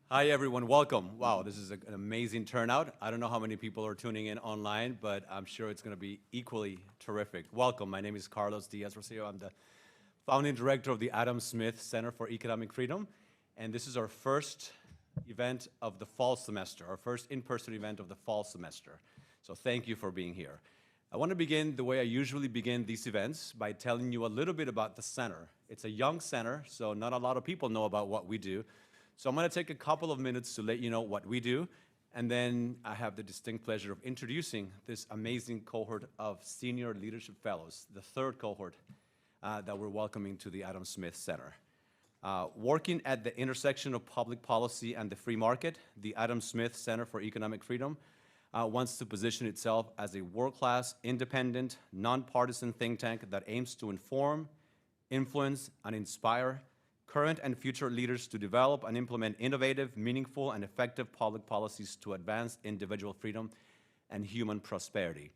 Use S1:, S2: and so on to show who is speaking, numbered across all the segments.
S1: Hi, everyone. Welcome. Wow, this is an amazing turnout. I don't know how many people are tuning in online, but I'm sure it's going to be equally terrific. Welcome. My name is Carlos Diaz-Rosillo. I'm the founding director of the Adam Smith Center for Economic Freedom, and this is our first event of the fall semester, our first in-person event of the fall semester. So thank you for being here. I want to begin the way I usually begin these events by telling you a little bit about the center. It's a young center, so not a lot of people know about what we do. So I'm going to take a couple of minutes to let you know what we do, and then I have the distinct pleasure of introducing this amazing cohort of senior leadership fellows, the third cohort that we're welcoming to the Adam Smith Center. Working at the intersection of public policy and the free market, the Adam Smith Center for Economic Freedom wants to position itself as a world-class, independent, nonpartisan think tank that aims to inform, influence, and inspire current and future leaders to develop and implement innovative, meaningful, and effective public policies to advance individual freedom and human prosperity.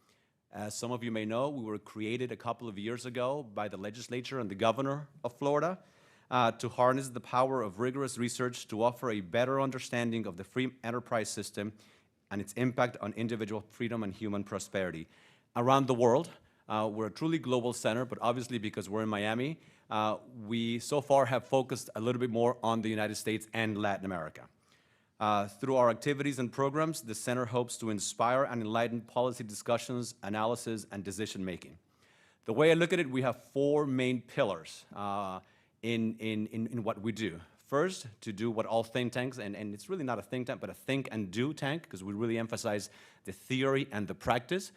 S1: As some of you may know, we were created a couple of years ago by the legislature and the governor of Florida to harness the power of rigorous research to offer a better understanding of the free enterprise system and its impact on individual freedom and human prosperity. Around the world, we're a truly global center, but obviously because we're in Miami, we so far have focused a little bit more on the United States and Latin America. Through our activities and programs, the center hopes to inspire and enlighten policy discussions, analysis, and decision-making. The way I look at it, we have four main pillars in what we do. First, to do what all think tanks, and it's really not a think tank, but a think and do tank, because we really emphasize the theory and the practice.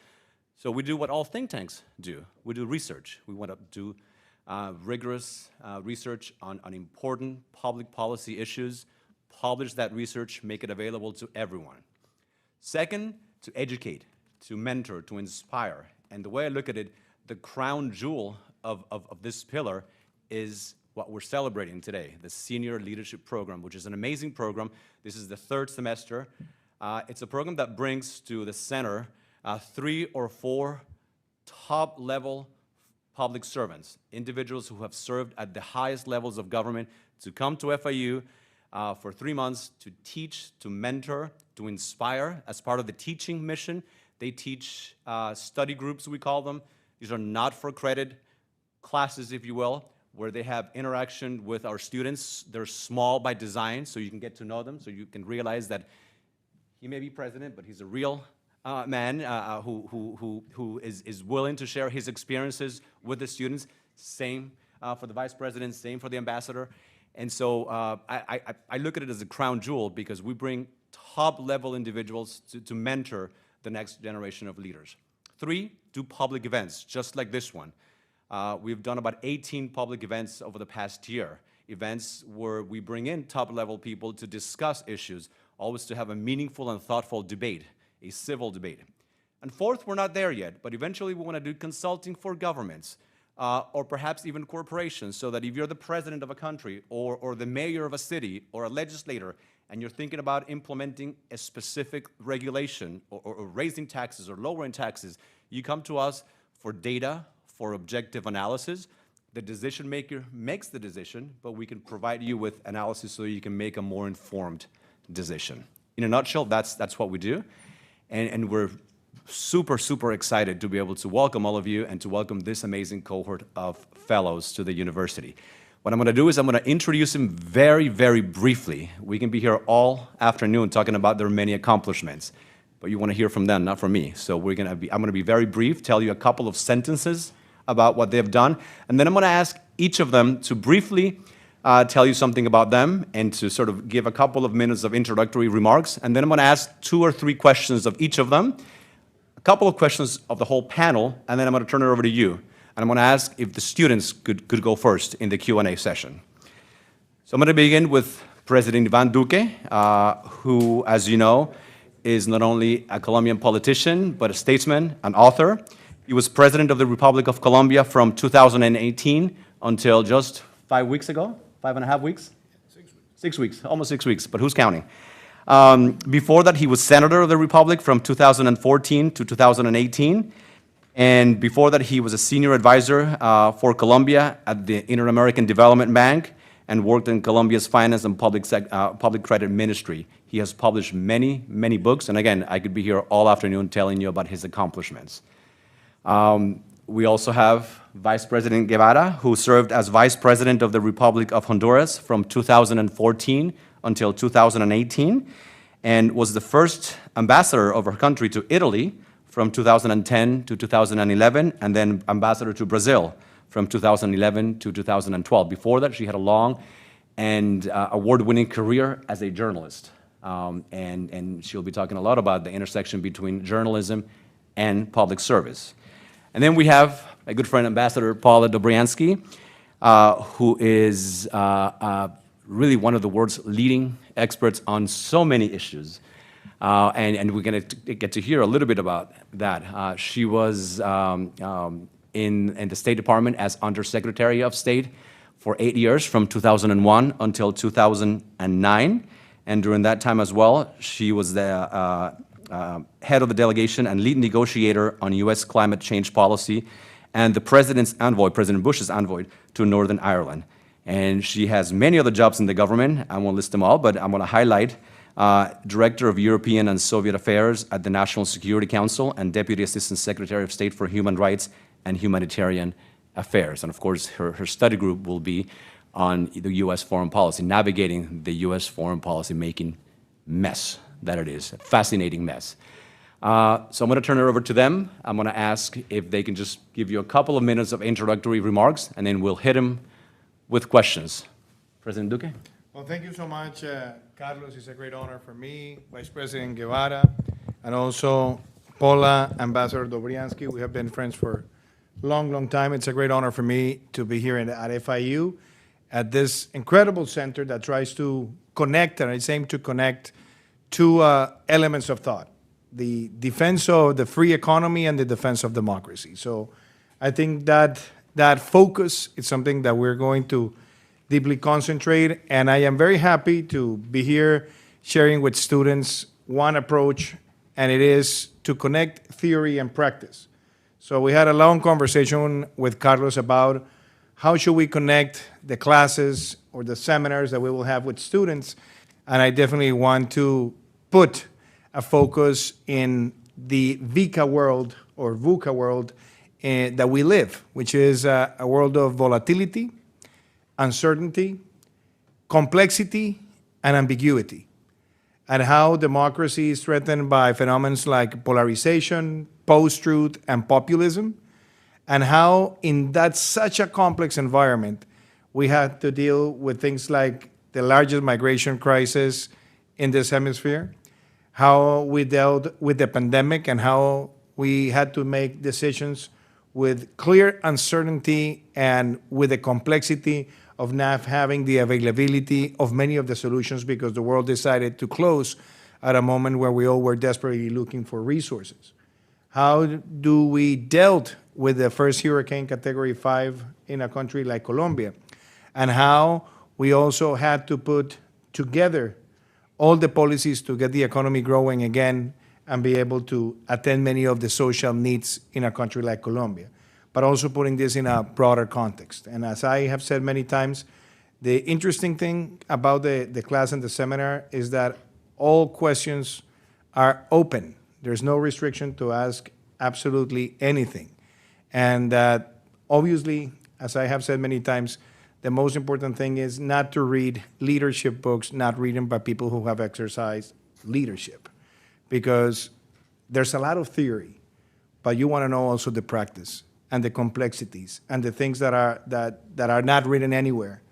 S1: So we do what all think tanks do. We do research. We want to do rigorous research on important public policy issues, publish that research, make it available to everyone. Second, to educate, to mentor, to inspire. And the way I look at it, the crown jewel of this pillar is what we're celebrating today, the Senior Leadership Program, which is an amazing program. This is the third semester. It's a program that brings to the center 3 or 4 top-level public servants, individuals who have served at the highest levels of government, to come to FIU for 3 months to teach, to mentor, to inspire. As part of the teaching mission, they teach study groups, we call them. These are not-for-credit classes, if you will, where they have interaction with our students. They're small by design, so you can get to know them, so you can realize that he may be president, but he's a real man who is willing to share his experiences with the students. Same for the vice president, same for the ambassador. And so I look at it as a crown jewel because we bring top-level individuals to mentor the next generation of leaders. 3, do public events, just like this one. We've done about 18 public events over the past year, events where we bring in top-level people to discuss issues, always to have a meaningful and thoughtful debate, a civil debate. And 4th, we're not there yet, but eventually we want to do consulting for governments, or perhaps even corporations, so that if you're the president of a country, or the mayor of a city, or a legislator, and you're thinking about implementing a specific regulation, or raising taxes, or lowering taxes, you come to us for data, for objective analysis. The decision maker makes the decision, but we can provide you with analysis so you can make a more informed decision. In a nutshell, that's what we do. And we're super, super excited to be able to welcome all of you and to welcome this amazing cohort of fellows to the university. What I'm going to do is I'm going to introduce them very, very briefly. We can be here all afternoon talking about their many accomplishments, but you want to hear from them, not from me. So I'm going to be very brief, tell you a couple of sentences about what they've done, and then I'm going to ask each of them to briefly tell you something about them and to sort of give a couple of minutes of introductory remarks, and then I'm going to ask 2 or 3 questions of each of them, a couple of questions of the whole panel, and then I'm going to turn it over to you. And I'm going to ask if the students could go first in the Q&A session. So I'm going to begin with President Iván Duque, who, as you know, is not only a Colombian politician, but a statesman, an author. He was president of the Republic of Colombia from 2018 until just 5 weeks ago, 5.5 weeks? 6 weeks. 6 weeks, almost 6 weeks, but who's counting? Before that, he was senator of the Republic from 2014 to 2018. And before that, he was a senior advisor for Colombia at the Inter-American Development Bank and worked in Colombia's finance and public credit ministry. He has published many, many books, and again, I could be here all afternoon telling you about his accomplishments. We also have Vice President Guevara, who served as Vice President of the Republic of Honduras from 2014 until 2018, and was the first ambassador of her country to Italy from 2010 to 2011, and then ambassador to Brazil from 2011 to 2012. Before that, she had a long and award-winning career as a journalist. And she'll be talking a lot about the intersection between journalism and public service. And then we have a good friend, Ambassador Paula Dobriansky, who is really one of the world's leading experts on so many issues. And we're going to get to hear a little bit about that. She was in the State Department as Undersecretary of State for 8 years, from 2001 until 2009. And during that time as well, she was the head of the delegation and lead negotiator on U.S. climate change policy and the President's envoy, President Bush's envoy, to Northern Ireland. And she has many other jobs in the government. I won't list them all, but I'm going to highlight Director of European and Soviet Affairs at the National Security Council and Deputy Assistant Secretary of State for Human Rights and Humanitarian Affairs. And of course, her study group will be on the U.S. foreign policy, navigating the U.S. foreign policy making mess that it is, a fascinating mess. So I'm going to turn it over to them. I'm going to ask if they can just give you a couple of minutes of introductory remarks, and then we'll hit them with questions. President Duque?
S2: Well, thank you so much, Carlos. It's a great honor for me, Vice President Guevara, and also Paula, Ambassador Dobriansky. We have been friends for a long, long time. It's a great honor for me to be here at FIU, at this incredible center that tries to connect, and it's aimed to connect two elements of thought: the defense of the free economy and the defense of democracy. So I think that focus is something that we're going to deeply concentrate, and I am very happy to be here sharing with students one approach, and it is to connect theory and practice. So we had a long conversation with Carlos about how should we connect the classes or the seminars that we will have with students, and I definitely want to put a focus in the VUCA world or VUCA world that we live, which is a world of volatility, uncertainty, complexity, and ambiguity, and how democracy is threatened by phenomena like polarization, post-truth, and populism, and how in that such a complex environment, we had to deal with things like the largest migration crisis in this hemisphere, how we dealt with the pandemic, and how we had to make decisions with clear uncertainty and with the complexity of not having the availability of many of the solutions because the world decided to close at a moment where we all were desperately looking for resources. How do we dealt with the first hurricane category 5 in a country like Colombia? And how we also had to put together all the policies to get the economy growing again and be able to attend many of the social needs in a country like Colombia, but also putting this in a broader context. And as I have said many times, the interesting thing about the class and the seminar is that all questions are open. There's no restriction to ask absolutely anything. And that obviously, as I have said many times, the most important thing is not to read leadership books, not written by people who have exercised leadership, because there's a lot of theory, but you want to know also the practice and the complexities and the things that are not written anywhere,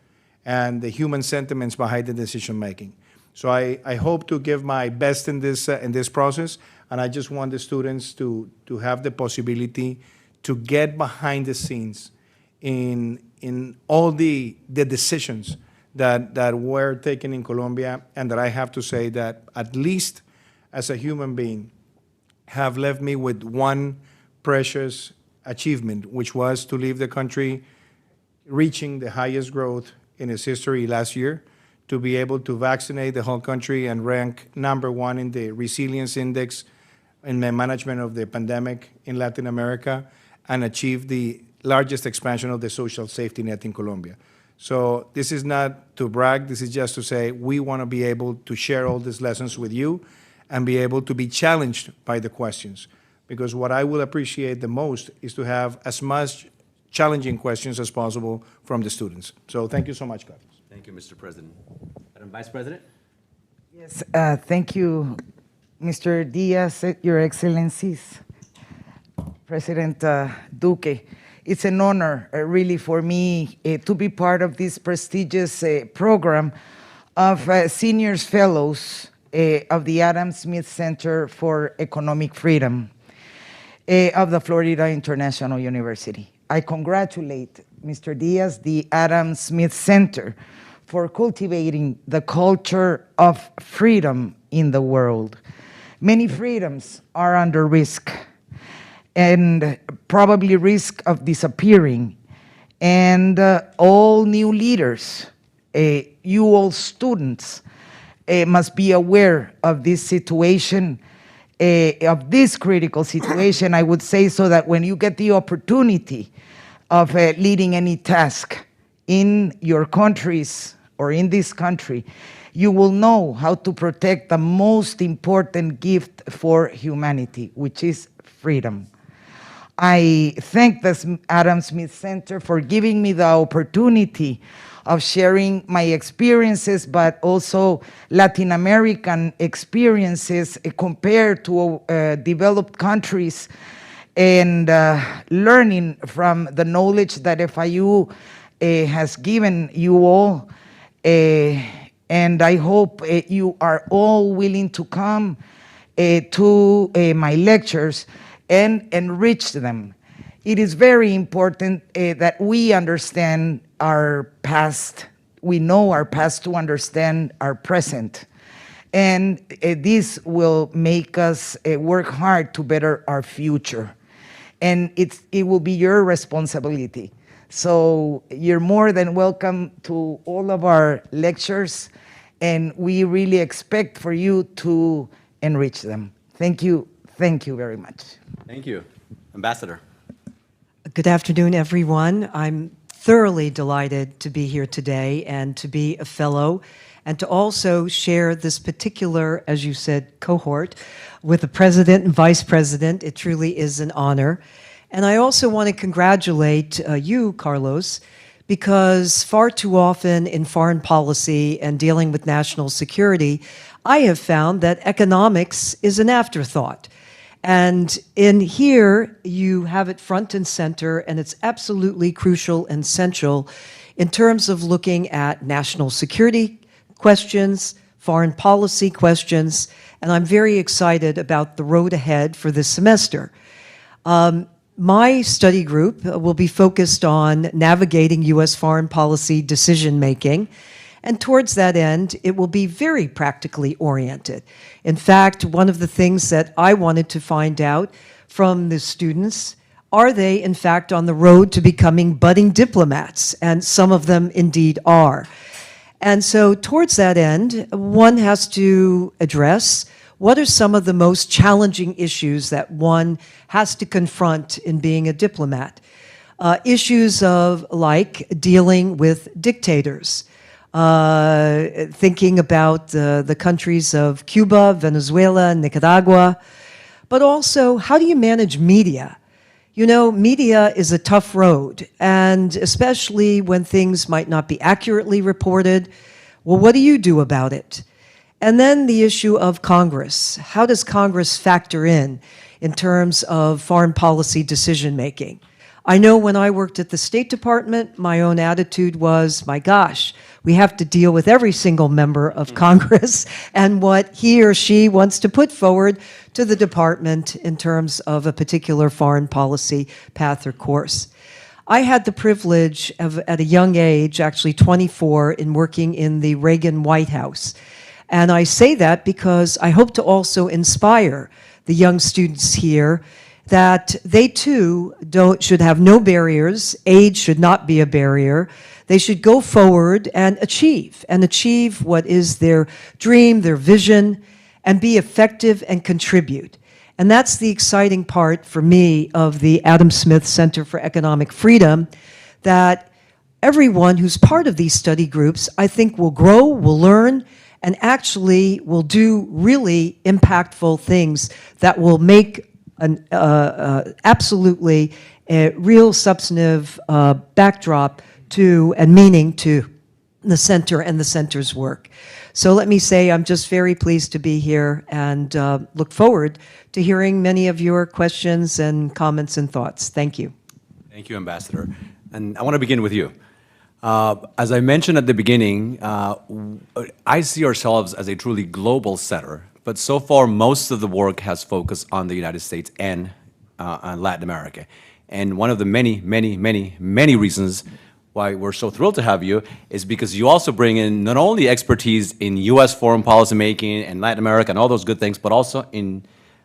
S2: and the human sentiments behind the decision making. So I hope to give my best in this process, and I just want the students to have the possibility to get behind the scenes in all the decisions that were taken in Colombia, and that I have to say that at least as a human being have left me with one precious achievement, which was to leave the country reaching the highest growth in its history last year, to be able to vaccinate the whole country and rank #1 in the resilience index in the management of the pandemic in Latin America, and achieve the largest expansion of the social safety net in Colombia. So this is not to brag, this is just to say we want to be able to share all these lessons with you and be able to be challenged by the questions. Because what I will appreciate the most is to have as much challenging questions as possible from the students. So thank you so much, Carlos.
S1: Thank you, Mr. President. Madam Vice President?
S3: Yes, thank you, Mr. Diaz, Your Excellencies, President Duque. It's an honor, really, for me to be part of this prestigious program of Seniors Fellows of the Adam Smith Center for Economic Freedom of the Florida International University. I congratulate Mr. Diaz, the Adam Smith Center, for cultivating the culture of freedom in the world. Many freedoms are under risk and probably risk of disappearing. And all new leaders, you all students, must be aware of this situation, of this critical situation, I would say, so that when you get the opportunity of leading any task in your countries or in this country, you will know how to protect the most important gift for humanity, which is freedom. I thank the Adam Smith Center for giving me the opportunity of sharing my experiences, but also Latin American experiences compared to developed countries, and learning from the knowledge that FIU has given you all. And I hope you are all willing to come to my lectures and enrich them. It is very important that we understand our past. We know our past to understand our present. And this will make us work hard to better our future. And it will be your responsibility. So you're more than welcome to all of our lectures, and we really expect for you to enrich them. Thank you very much.
S1: Thank you. Ambassador.
S4: Good afternoon, everyone. I'm thoroughly delighted to be here today and to be a fellow and to also share this particular, as you said, cohort with the president and vice president. It truly is an honor. And I also want to congratulate you, Carlos, because far too often in foreign policy and dealing with national security, I have found that economics is an afterthought. And in here, you have it front and center, and it's absolutely crucial and essential in terms of looking at national security questions, foreign policy questions, and I'm very excited about the road ahead for this semester. My study group will be focused on navigating U.S. foreign policy decision-making, and towards that end, it will be very practically oriented. In fact, one of the things that I wanted to find out from the students, are they in fact on the road to becoming budding diplomats? And some of them indeed are. And so towards that end, one has to address what are some of the most challenging issues that one has to confront in being a diplomat. Issues of like dealing with dictators, thinking about the countries of Cuba, Venezuela, Nicaragua, but also how do you manage media? You know, media is a tough road, and especially when things might not be accurately reported, well, what do you do about it? And then the issue of Congress. How does Congress factor in terms of foreign policy decision-making? I know when I worked at the State Department, my own attitude was, my gosh, we have to deal with every single member of Congress and what he or she wants to put forward to the department in terms of a particular foreign policy path or course. I had the privilege of, at a young age, actually 24, in working in the Reagan White House. And I say that because I hope to also inspire the young students here that they too should have no barriers. Age should not be a barrier. They should go forward and achieve what is their dream, their vision, and be effective and contribute. And that's the exciting part for me of the Adam Smith Center for Economic Freedom, that everyone who's part of these study groups, I think, will grow, will learn, and actually will do really impactful things that will make an absolutely a real substantive backdrop to and meaning to the center and the center's work. So let me say I'm just very pleased to be here and look forward to hearing many of your questions and comments and thoughts. Thank you.
S1: Thank you, Ambassador. And I want to begin with you. As I mentioned at the beginning, I see ourselves as a truly global center, but so far most of the work has focused on the United States and on Latin America. And one of the many reasons why we're so thrilled to have you is because you also bring in not only expertise in U.S. foreign policy making and Latin America and all those good things, but also in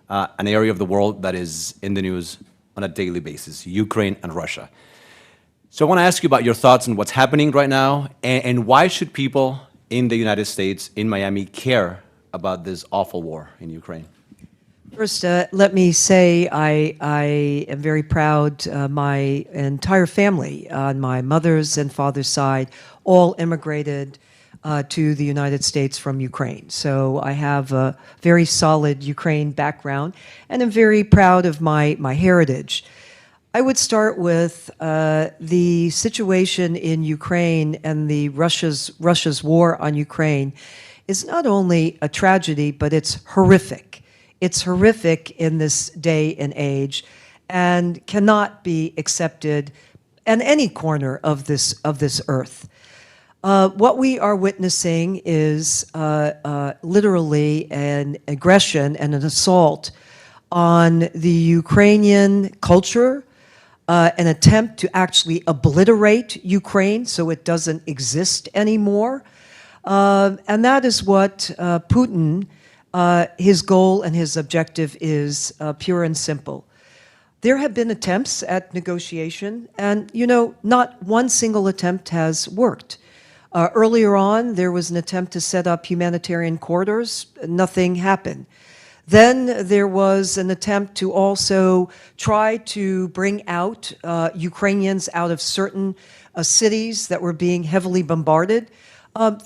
S1: an area of the world that is in the news on a daily basis, Ukraine and Russia. So I want to ask you about your thoughts on what's happening right now, and why should people in the United States, in Miami, care about this awful war in Ukraine?
S4: First, let me say I am very proud. My entire family on my mother's and father's side all immigrated to the United States from Ukraine. So I have a very solid Ukraine background, and I'm very proud of my heritage. I would start with the situation in Ukraine and the Russia's war on Ukraine is not only a tragedy, but it's horrific. It's horrific in this day and age and cannot be accepted in any corner of this earth. What we are witnessing is literally an aggression and an assault on the Ukrainian culture, an attempt to actually obliterate Ukraine so it doesn't exist anymore. And that is what Putin, his goal and his objective is, pure and simple. There have been attempts at negotiation, and, you know, not one single attempt has worked. Earlier on, there was an attempt to set up humanitarian corridors. Nothing happened. Then there was an attempt to also try to bring out Ukrainians out of certain cities that were being heavily bombarded.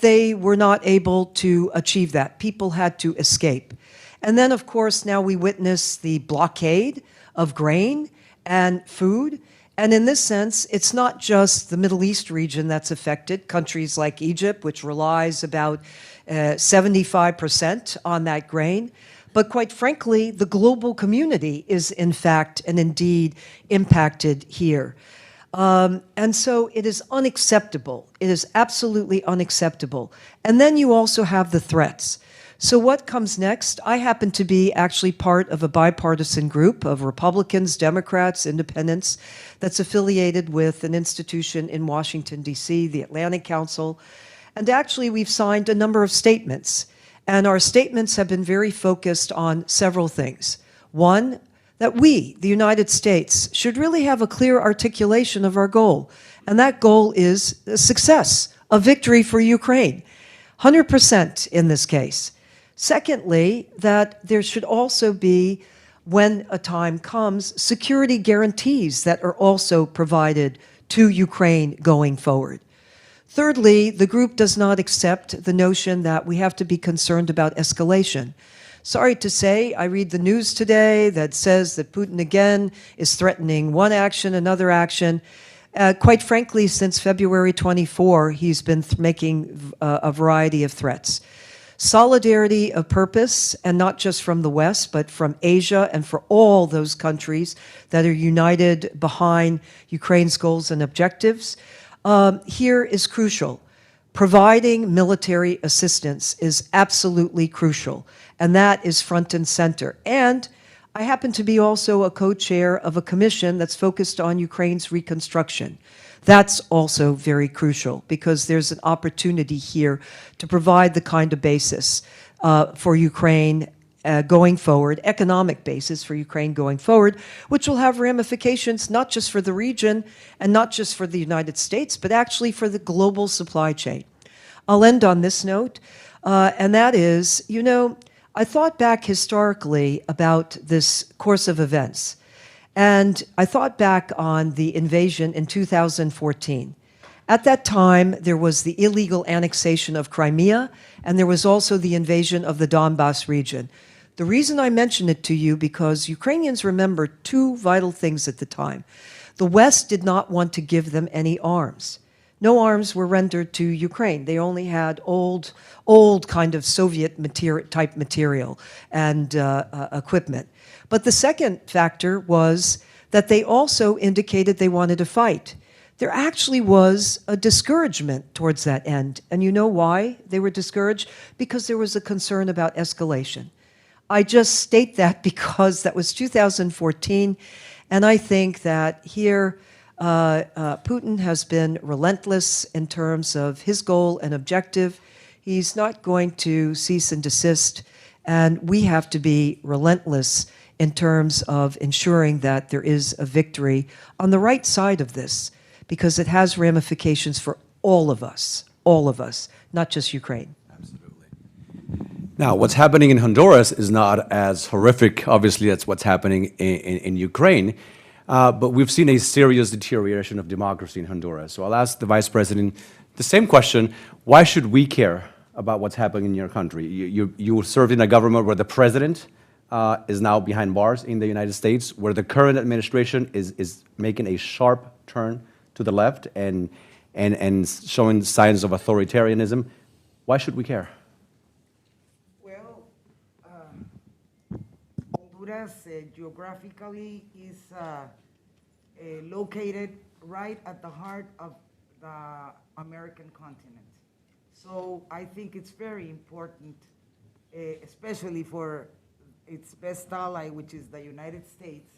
S4: They were not able to achieve that. People had to escape. And then, of course, now we witness the blockade of grain and food. And in this sense, it's not just the Middle East region that's affected. Countries like Egypt, which relies about 75% on that grain. But quite frankly, the global community is in fact and indeed impacted here. And so it is unacceptable. It is absolutely unacceptable. And then you also have the threats. So what comes next? I happen to be actually part of a bipartisan group of Republicans, Democrats, Independents that's affiliated with an institution in Washington, D.C., the Atlantic Council. And actually, we've signed a number of statements. And our statements have been very focused on several things. One, that we, the United States, should really have a clear articulation of our goal. And that goal is a success, a victory for Ukraine, 100% in this case. Secondly, that there should also be, when a time comes, security guarantees that are also provided to Ukraine going forward. Thirdly, the group does not accept the notion that we have to be concerned about escalation. Sorry to say, I read the news today that says that Putin again is threatening one action, another action. Quite frankly, since February 24, he's been making a variety of threats. Solidarity of purpose, and not just from the West, but from Asia and for all those countries that are united behind Ukraine's goals and objectives, here is crucial. Providing military assistance is absolutely crucial, and that is front and center. And I happen to be also a co-chair of a commission that's focused on Ukraine's reconstruction. That's also very crucial because there's an opportunity here to provide the kind of basis for Ukraine going forward, economic basis for Ukraine going forward, which will have ramifications not just for the region and not just for the United States, but actually for the global supply chain. I'll end on this note, and that is, you know, I thought back historically about this course of events, and I thought back on the invasion in 2014. At that time, there was the illegal annexation of Crimea, and there was also the invasion of the Donbass region. The reason I mention it to you, because Ukrainians remember two vital things at the time. The West did not want to give them any arms. No arms were rendered to Ukraine. They only had old kind of Soviet type material and equipment. But the second factor was that they also indicated they wanted to fight. There actually was a discouragement towards that end. And you know why they were discouraged? Because there was a concern about escalation. I just state that because that was 2014, and I think that here Putin has been relentless in terms of his goal and objective. He's not going to cease and desist, and we have to be relentless in terms of ensuring that there is a victory on the right side of this, because it has ramifications for all of us, not just Ukraine.
S1: Now, what's happening in Honduras is not as horrific. Obviously, that's what's happening in Ukraine. But we've seen a serious deterioration of democracy in Honduras. So I'll ask the Vice President the same question. Why should we care about what's happening in your country? You served in a government where the president is now behind bars in the United States, where the current administration is making a sharp turn to the left and showing signs of authoritarianism. Why should we care?
S3: Honduras geographically is located right at the heart of the American continent. So I think it's very important, especially for its best ally, which is the United States,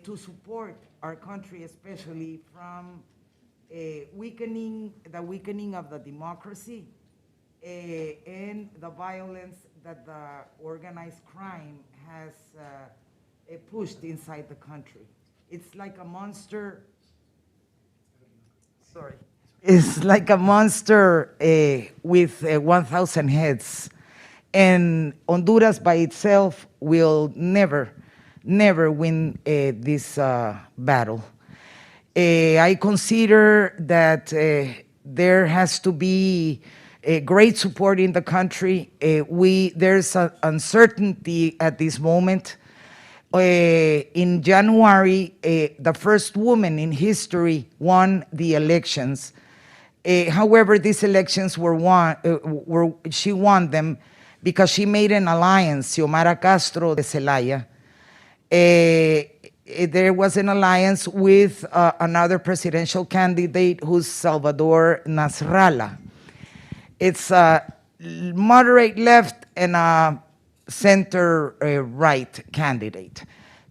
S3: to support our country, especially from the weakening of the democracy and the violence that the organized crime has pushed inside the country. It's like a monster. Sorry. It's like a monster with 1,000 heads. And Honduras by itself will never win this battle. I consider that there has to be great support in the country. There's uncertainty at this moment. In January, the first woman in history won the elections. However, these elections she won them because she made an alliance, Xiomara Castro de Zelaya. There was an alliance with another presidential candidate who's Salvador Nasrallah. It's a moderate left and a center right candidate.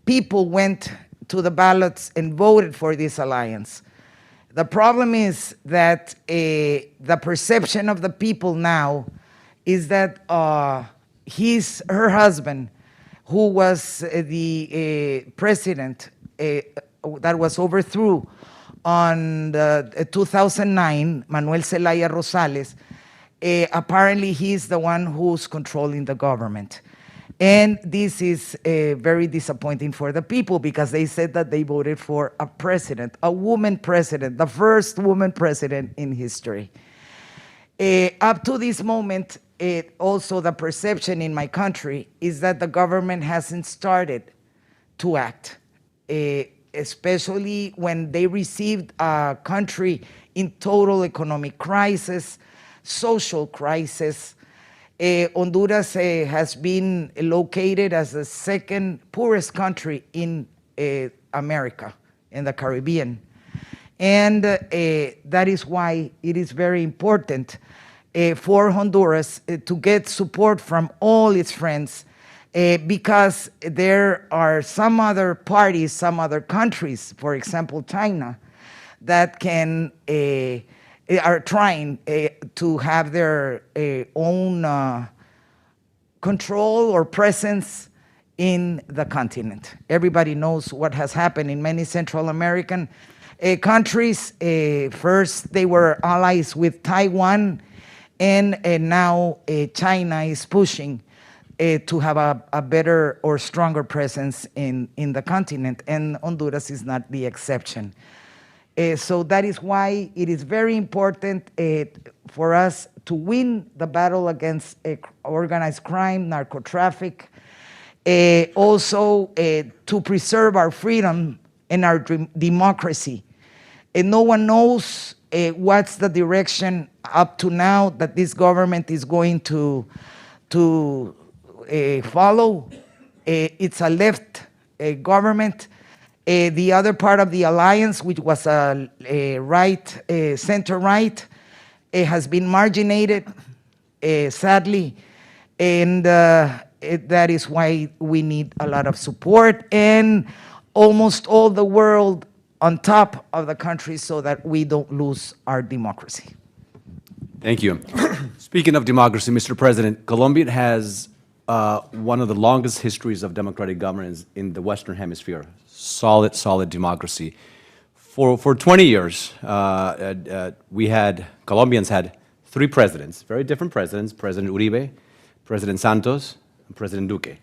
S3: People went to the ballots and voted for this alliance. The problem is that the perception of the people now is that her husband, who was the president that was overthrew on 2009, Manuel Zelaya Rosales, apparently he's the one who's controlling the government. And this is very disappointing for the people because they said that they voted for a president, a woman president, the first woman president in history. Up to this moment, also the perception in my country is that the government hasn't started to act, especially when they received a country in total economic crisis, social crisis. Honduras has been located as the second poorest country in America, in the Caribbean. And that is why it is very important for Honduras to get support from all its friends because there are some other parties, some other countries, for example, China, that are trying to have their own control or presence in the continent. Everybody knows what has happened in many Central American countries. First, they were allies with Taiwan, and now China is pushing to have a better or stronger presence in the continent, and Honduras is not the exception. So that is why it is very important for us to win the battle against organized crime, narco-traffic, also to preserve our freedom and our democracy. And no one knows what's the direction up to now that this government is going to follow. It's a left government. The other part of the alliance, which was a right, center-right, has been marginated, sadly, and that is why we need a lot of support and almost all the world on top of the country so that we don't lose our democracy.
S1: Thank you. Speaking of democracy, Mr. President, Colombia has one of the longest histories of democratic governance in the Western Hemisphere. Solid democracy. For 20 years, Colombians had three presidents, very different presidents, President Uribe, President Santos, and President Duque.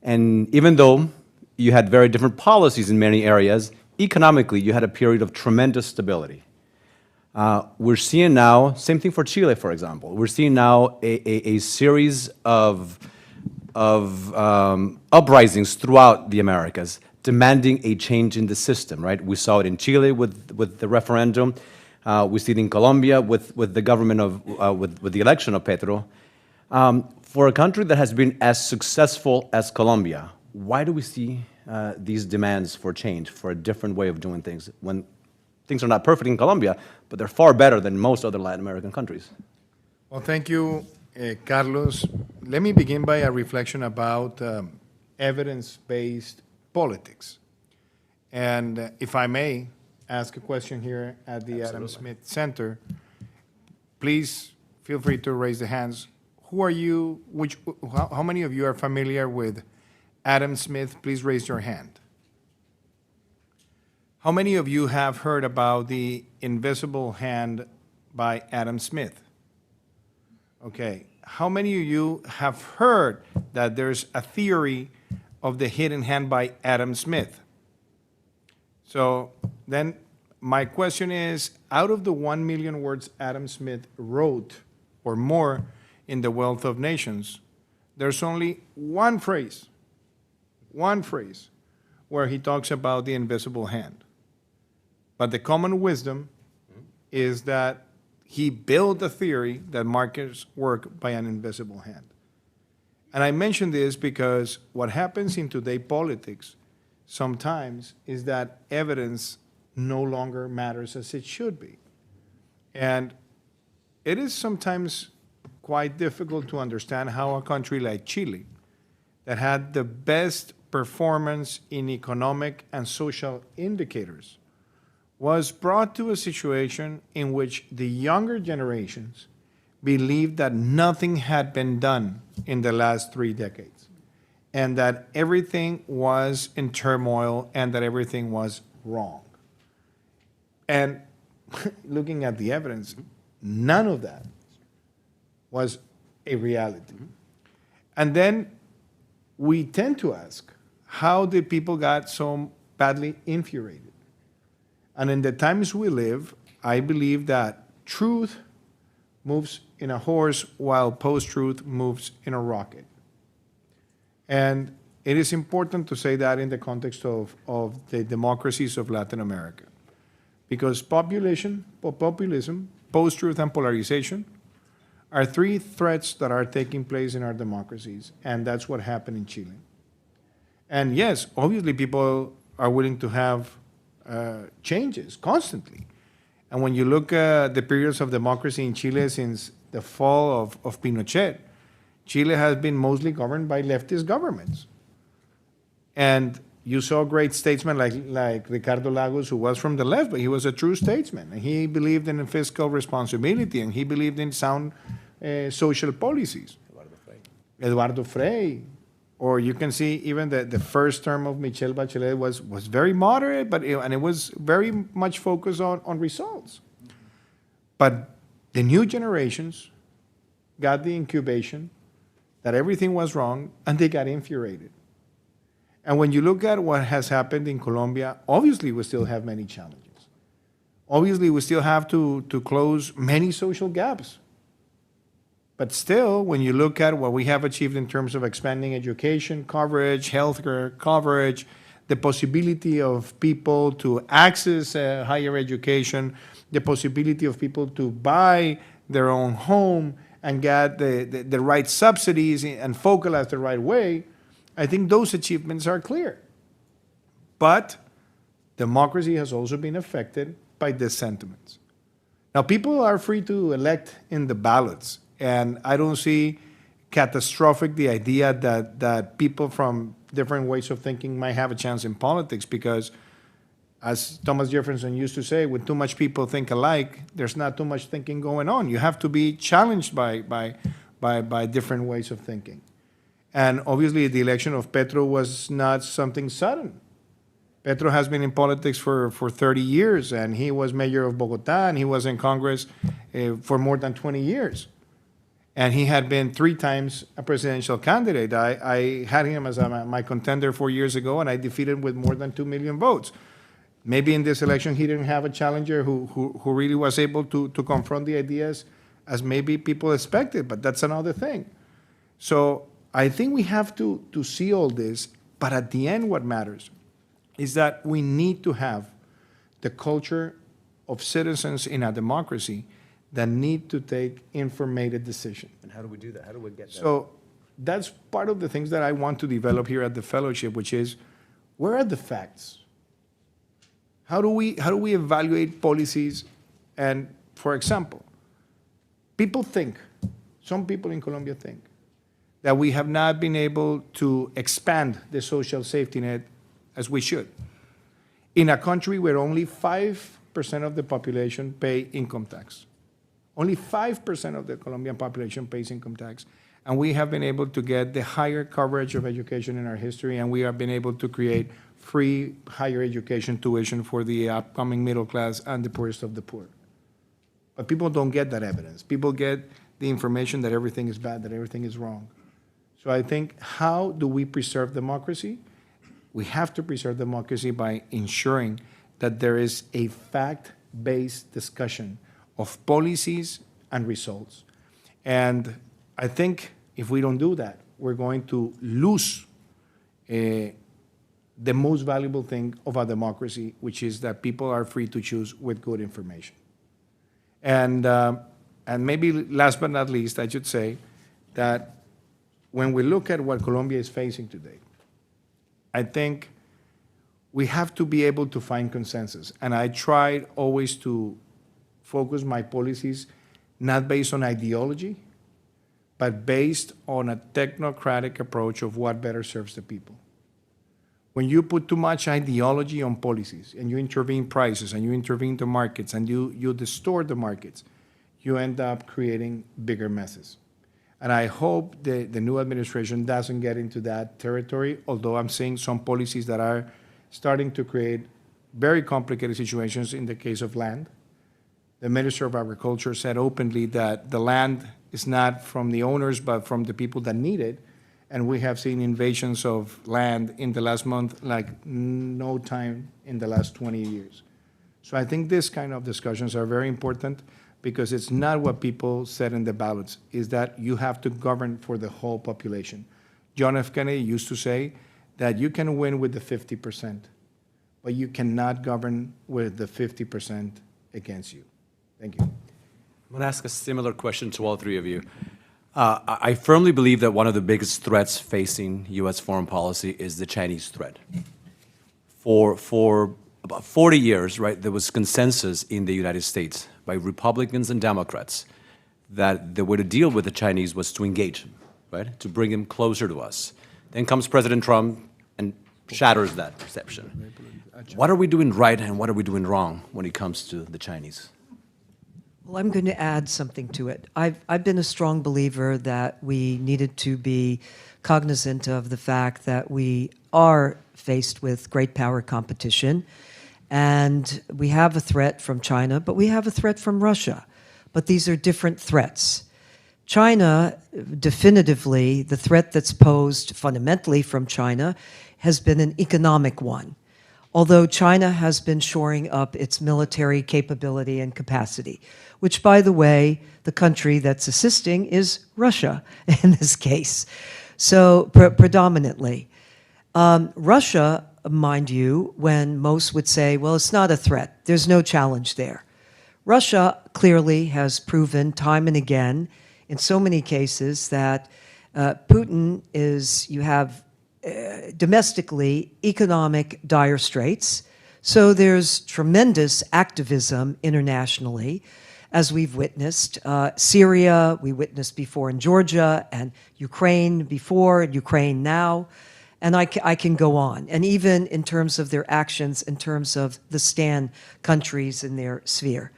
S1: And even though you had very different policies in many areas, economically, you had a period of tremendous stability. We're seeing now, same thing for Chile, for example, we're seeing now a series of uprisings throughout the Americas demanding a change in the system, right? We saw it in Chile with the referendum. We see it in Colombia with the government with the election of Petro. For a country that has been as successful as Colombia, why do we see these demands for change, for a different way of doing things, when things are not perfect in Colombia, but they're far better than most other Latin American countries?
S2: Well, thank you, Carlos. Let me begin by a reflection about evidence-based politics. And if I may ask a question here at the Adam Smith Center, please feel free to raise the hands. Who are you, how many of you are familiar with Adam Smith? Please raise your hand. How many of you have heard about the invisible hand by Adam Smith? Okay. How many of you have heard that there's a theory of the hidden hand by Adam Smith? So then my question is, out of the 1 million words Adam Smith wrote or more in The Wealth of Nations, there's only one phrase where he talks about the invisible hand. But the common wisdom is that he built a theory that Márquez worked by an invisible hand. And I mention this because what happens in today politics sometimes is that evidence no longer matters as it should be. And it is sometimes quite difficult to understand how a country like Chile, that had the best performance in economic and social indicators, was brought to a situation in which the younger generations believed that nothing had been done in the last 3 decades, and that everything was in turmoil and that everything was wrong. And looking at the evidence, none of that was a reality. And then we tend to ask, how did people get so badly infuriated? And in the times we live, I believe that truth moves in a horse while post-truth moves in a rocket. And it is important to say that in the context of the democracies of Latin America. Because populism, post-truth, and polarization are 3 threats that are taking place in our democracies, and that's what happened in Chile. And yes, obviously people are willing to have changes constantly. And when you look at the periods of democracy in Chile since the fall of Pinochet, Chile has been mostly governed by leftist governments. And you saw great statesmen like Ricardo Lagos, who was from the left, but he was a true statesman. And he believed in fiscal responsibility, and he believed in sound social policies. Eduardo Frei. Or you can see even the first term of Michelle Bachelet was very moderate, and it was very much focused on results. But the new generations got the incubation that everything was wrong, and they got infuriated. And when you look at what has happened in Colombia, obviously we still have many challenges. Obviously, we still have to close many social gaps. But still, when you look at what we have achieved in terms of expanding education coverage, healthcare coverage, the possibility of people to access higher education, the possibility of people to buy their own home and get the right subsidies and focalize the right way, I think those achievements are clear. But democracy has also been affected by these sentiments. Now, people are free to elect in the ballots, and I don't see catastrophic the idea that people from different ways of thinking might have a chance in politics, because as Thomas Jefferson used to say, when too much people think alike, there's not too much thinking going on. You have to be challenged by different ways of thinking. And obviously, the election of Petro was not something sudden. Petro has been in politics for 30 years, and he was mayor of Bogota, and he was in Congress for more than 20 years. And he had been 3 times a presidential candidate. I had him as my contender 4 years ago, and I defeated him with more than 2 million votes. Maybe in this election he didn't have a challenger who really was able to confront the ideas as maybe people expected, but that's another thing. So I think we have to see all this, but at the end what matters is that we need to have the culture of citizens in a democracy that need to take informated decisions.
S1: And how do we do that? How do we get that?
S2: So that's part of the things that I want to develop here at the fellowship, which is, where are the facts? How do we evaluate policies? And for example, some people in Colombia think that we have not been able to expand the social safety net as we should. In a country where only 5% of the population pay income tax. Only 5% of the Colombian population pays income tax. And we have been able to get the higher coverage of education in our history, and we have been able to create free higher education tuition for the upcoming middle class and the poorest of the poor. But people don't get that evidence. People get the information that everything is bad, that everything is wrong. So I think, how do we preserve democracy? We have to preserve democracy by ensuring that there is a fact-based discussion of policies and results. And I think if we don't do that, we're going to lose the most valuable thing of a democracy, which is that people are free to choose with good information. And maybe last but not least, I should say that when we look at what Colombia is facing today, I think we have to be able to find consensus. And I tried always to focus my policies not based on ideology, but based on a technocratic approach of what better serves the people. When you put too much ideology on policies, and you intervene prices, and you intervene the markets, and you distort the markets, you end up creating bigger messes. And I hope the new administration doesn't get into that territory, although I'm seeing some policies that are starting to create very complicated situations in the case of land. The Minister of Agriculture said openly that the land is not from the owners, but from the people that need it. And we have seen invasions of land in the last month like no time in the last 20 years. So I think this kind of discussions are very important, because it's not what people said in the ballots, is that you have to govern for the whole population. John F. Kennedy used to say that you can win with the 50%, but you cannot govern with the 50% against you. Thank you.
S1: I'm going to ask a similar question to all 3 of you. I firmly believe that one of the biggest threats facing U.S. foreign policy is the Chinese threat. For about 40 years, right, there was consensus in the United States by Republicans and Democrats that the way to deal with the Chinese was to engage them, right, to bring them closer to us. Then comes President Trump and shatters that perception. What are we doing right and what are we doing wrong when it comes to the Chinese?
S4: Well, I'm going to add something to it. I've been a strong believer that we needed to be cognizant of the fact that we are faced with great power competition, and we have a threat from China, but we have a threat from Russia. But these are different threats. China, definitively, the threat that's posed fundamentally from China has been an economic one. although China has been shoring up its military capability and capacity, which, by the way, the country that's assisting is Russia in this case. So predominantly. Russia, mind you, when most would say, well, it's not a threat, there's no challenge there. Russia clearly has proven time and again in so many cases that Putin is, you have domestically economic dire straits, so there's tremendous activism internationally, as we've witnessed. Syria, we witnessed before in Georgia, and Ukraine before, and Ukraine now, and I can go on. And even in terms of their actions, in terms of the stand countries in their sphere.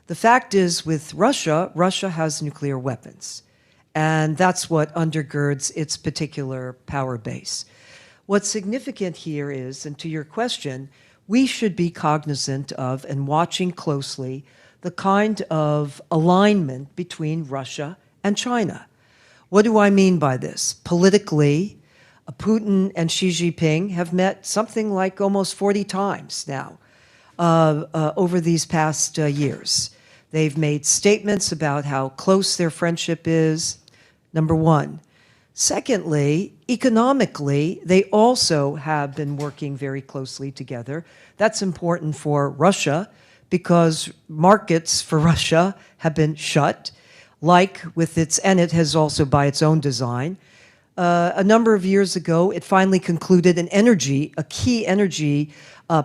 S4: The fact is, with Russia, Russia has nuclear weapons, and that's what undergirds its particular power base. What's significant here is, and to your question, we should be cognizant of and watching closely the kind of alignment between Russia and China. What do I mean by this? Politically, Putin and Xi Jinping have met something like almost 40 times now over these past years. They've made statements about how close their friendship is, number one. Secondly, economically, they also have been working very closely together. That's important for Russia because markets for Russia have been shut, like with its, and it has also by its own design. A number of years ago, it finally concluded a key energy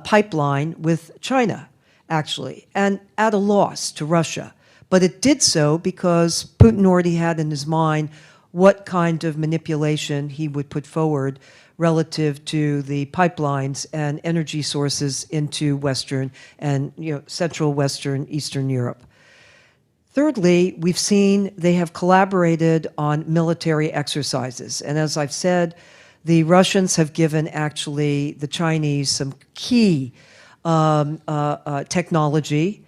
S4: pipeline with China, actually, and at a loss to Russia. But it did so because Putin already had in his mind what kind of manipulation he would put forward relative to the pipelines and energy sources into Western and Central, Western, Eastern Europe. Thirdly, we've seen they have collaborated on military exercises. And as I've said, the Russians have given actually the Chinese some key technology.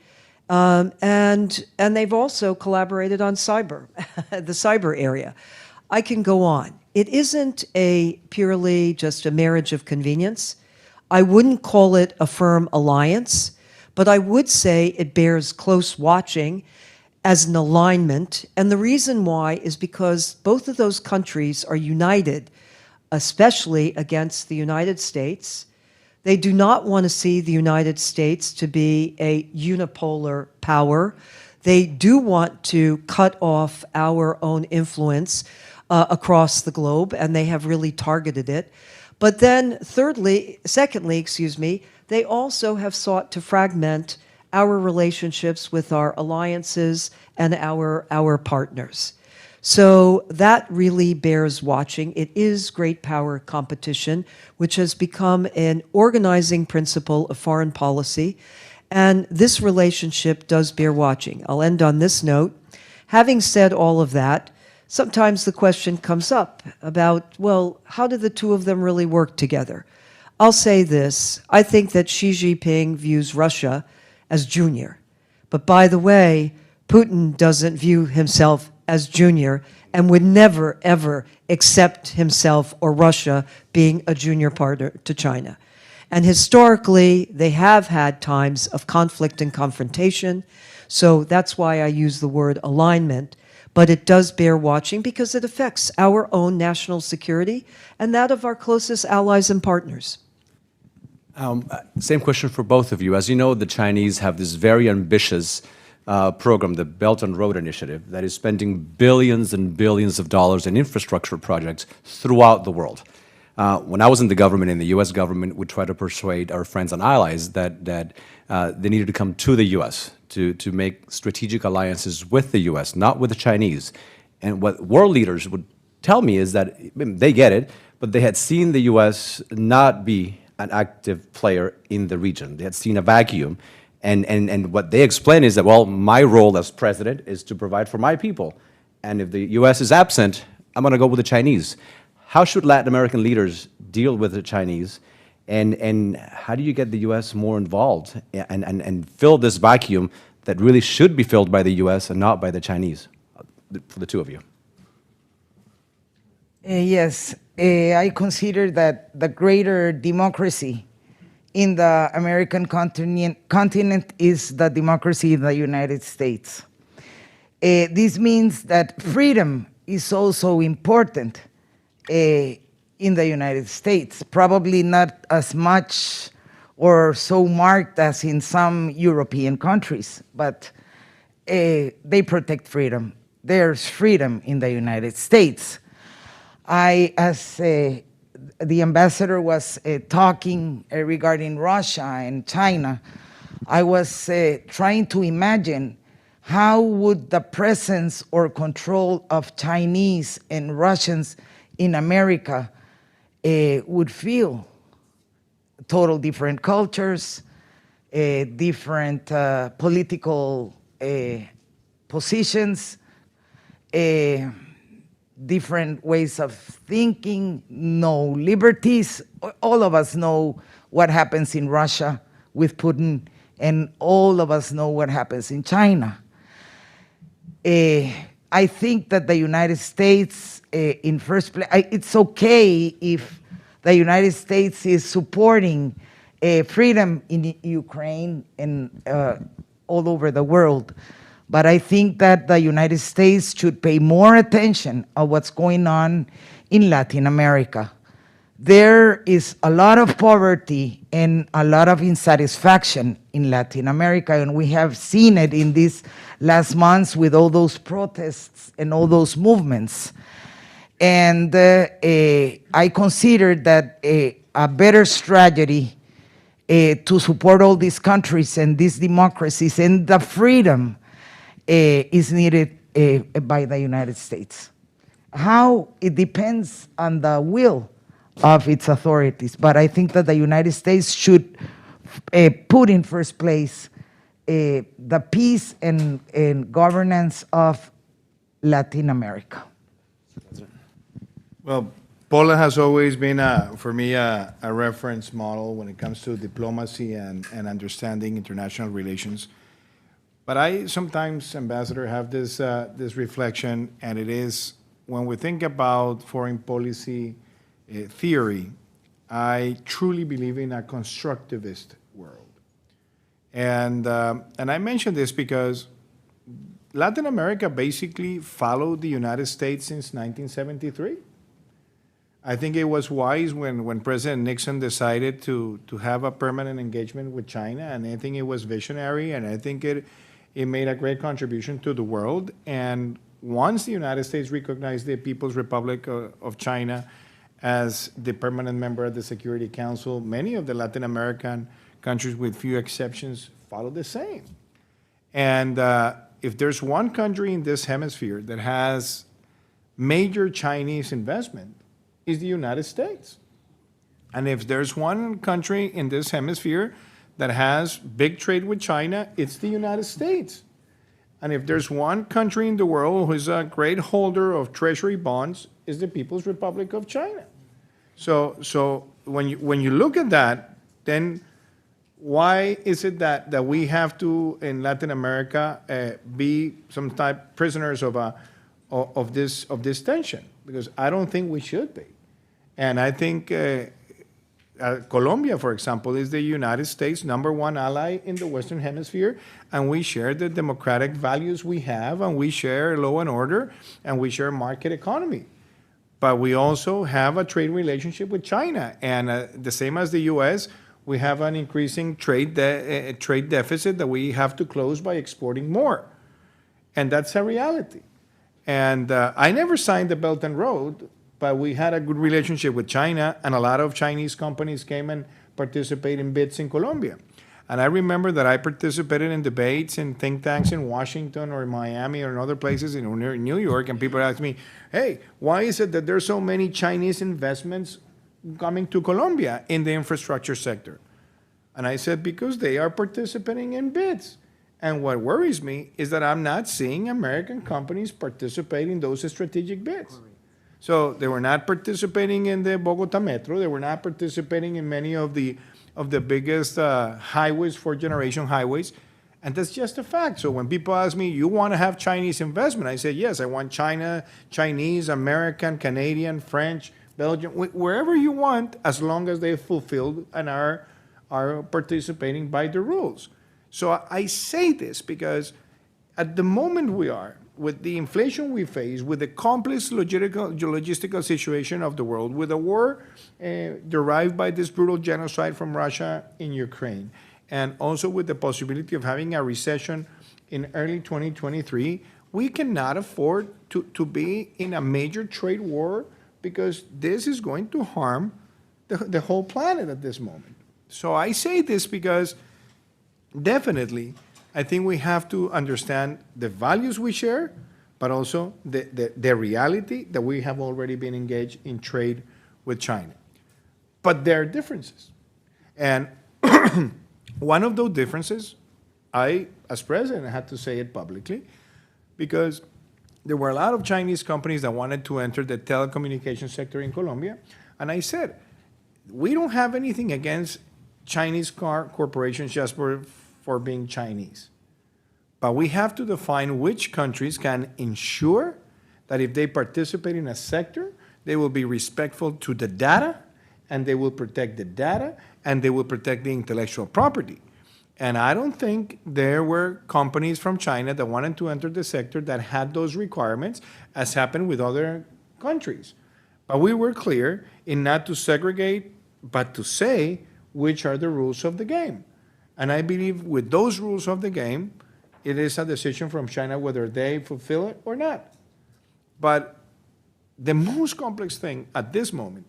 S4: And they've also collaborated on cyber, the cyber area. I can go on. It isn't purely just a marriage of convenience. I wouldn't call it a firm alliance, but I would say it bears close watching as an alignment. And the reason why is because both of those countries are united, especially against the United States. They do not want to see the United States to be a unipolar power. They do want to cut off our own influence across the globe, and they have really targeted it. But then secondly, they also have sought to fragment our relationships with our alliances and our partners. So that really bears watching. It is great power competition, which has become an organizing principle of foreign policy. And this relationship does bear watching. I'll end on this note. Having said all of that, sometimes the question comes up about, well, how do the two of them really work together? I'll say this. I think that Xi Jinping views Russia as junior. But by the way, Putin doesn't view himself as junior and would never, ever accept himself or Russia being a junior partner to China. And historically, they have had times of conflict and confrontation, so that's why I use the word alignment, but it does bear watching because it affects our own national security and that of our closest allies and partners.
S1: Same question for both of you. As you know, the Chinese have this very ambitious program, the Belt and Road Initiative, that is spending billions and billions of dollars in infrastructure projects throughout the world. When I was in the government, in the U.S. government, we tried to persuade our friends and allies that they needed to come to the U.S. to make strategic alliances with the U.S., not with the Chinese. And what world leaders would tell me is that they get it, but they had seen the U.S. not be an active player in the region. They had seen a vacuum. And what they explain is that, well, my role as president is to provide for my people. And if the U.S. is absent, I'm going to go with the Chinese. How should Latin American leaders deal with the Chinese? And how do you get the U.S. more involved and fill this vacuum that really should be filled by the U.S. and not by the Chinese, for the two of you?
S3: Yes, I consider that the greater democracy in the American continent is the democracy in the United States. This means that freedom is also important in the United States, probably not as much or so marked as in some European countries, but they protect freedom. There's freedom in the United States. As the ambassador was talking regarding Russia and China, I was trying to imagine how would the presence or control of Chinese and Russians in America would feel. Total different cultures, different political positions, different ways of thinking, no liberties. All of us know what happens in Russia with Putin, and all of us know what happens in China. I think that the United States, in first place, it's okay if the United States is supporting freedom in Ukraine and all over the world. But I think that the United States should pay more attention to what's going on in Latin America. There is a lot of poverty and a lot of insatisfaction in Latin America, and we have seen it in these last months with all those protests and all those movements. And I consider that a better strategy to support all these countries and these democracies and the freedom is needed by the United States. How? It depends on the will of its authorities, but I think that the United States should put in first place the peace and governance of Latin America.
S2: Well, Paula has always been, for me, a reference model when it comes to diplomacy and understanding international relations. But I sometimes, Ambassador, have this reflection, and it is when we think about foreign policy theory, I truly believe in a constructivist world. And I mention this because Latin America basically followed the United States since 1973. I think it was wise when President Nixon decided to have a permanent engagement with China, and I think it was visionary, and I think it made a great contribution to the world. And once the United States recognized the People's Republic of China as the permanent member of the Security Council, many of the Latin American countries, with few exceptions, followed the same. And if there's one country in this hemisphere that has major Chinese investment, is the United States. And if there's one country in this hemisphere that has big trade with China, it's the United States. And if there's one country in the world who's a great holder of treasury bonds, is the People's Republic of China. So when you look at that, then why is it that we have to, in Latin America, be some type prisoners of this tension? Because I don't think we should be. And I think Colombia, for example, is the United States' #1 ally in the Western Hemisphere, and we share the democratic values we have, and we share law and order, and we share market economy. But we also have a trade relationship with China, and the same as the U.S., we have an increasing trade deficit that we have to close by exporting more. And that's a reality. And I never signed the Belt and Road, but we had a good relationship with China, and a lot of Chinese companies came and participated in bids in Colombia. And I remember that I participated in debates in think tanks in Washington or in Miami or in other places in New York, and people asked me, hey, why is it that there's so many Chinese investments coming to Colombia in the infrastructure sector? And I said, because they are participating in bids. And what worries me is that I'm not seeing American companies participate in those strategic bids. So they were not participating in the Bogota Metro. They were not participating in many of the biggest highways, fourth-generation highways. And that's just a fact. So when people ask me, you want to have Chinese investment? I say, yes, I want China, Chinese, American, Canadian, French, Belgian, wherever you want, as long as they fulfill and are are participating by the rules. So I say this because at the moment we are, with the inflation we face, with the complex logistical situation of the world, with a war derived by this brutal genocide from Russia in Ukraine, and also with the possibility of having a recession in early 2023, we cannot afford to be in a major trade war because this is going to harm the whole planet at this moment. So I say this because definitely I think we have to understand the values we share, but also the reality that we have already been engaged in trade with China. But there are differences. And one of those differences, I, as president, had to say it publicly because there were a lot of Chinese companies that wanted to enter the telecommunications sector in Colombia. And I said, we don't have anything against Chinese corporations just for being Chinese. But we have to define which countries can ensure that if they participate in a sector, they will be respectful to the data, and they will protect the data, and they will protect the intellectual property. And I don't think there were companies from China that wanted to enter the sector that had those requirements, as happened with other countries. But we were clear in not to segregate, but to say which are the rules of the game. And I believe with those rules of the game, it is a decision from China whether they fulfill it or not. But the most complex thing at this moment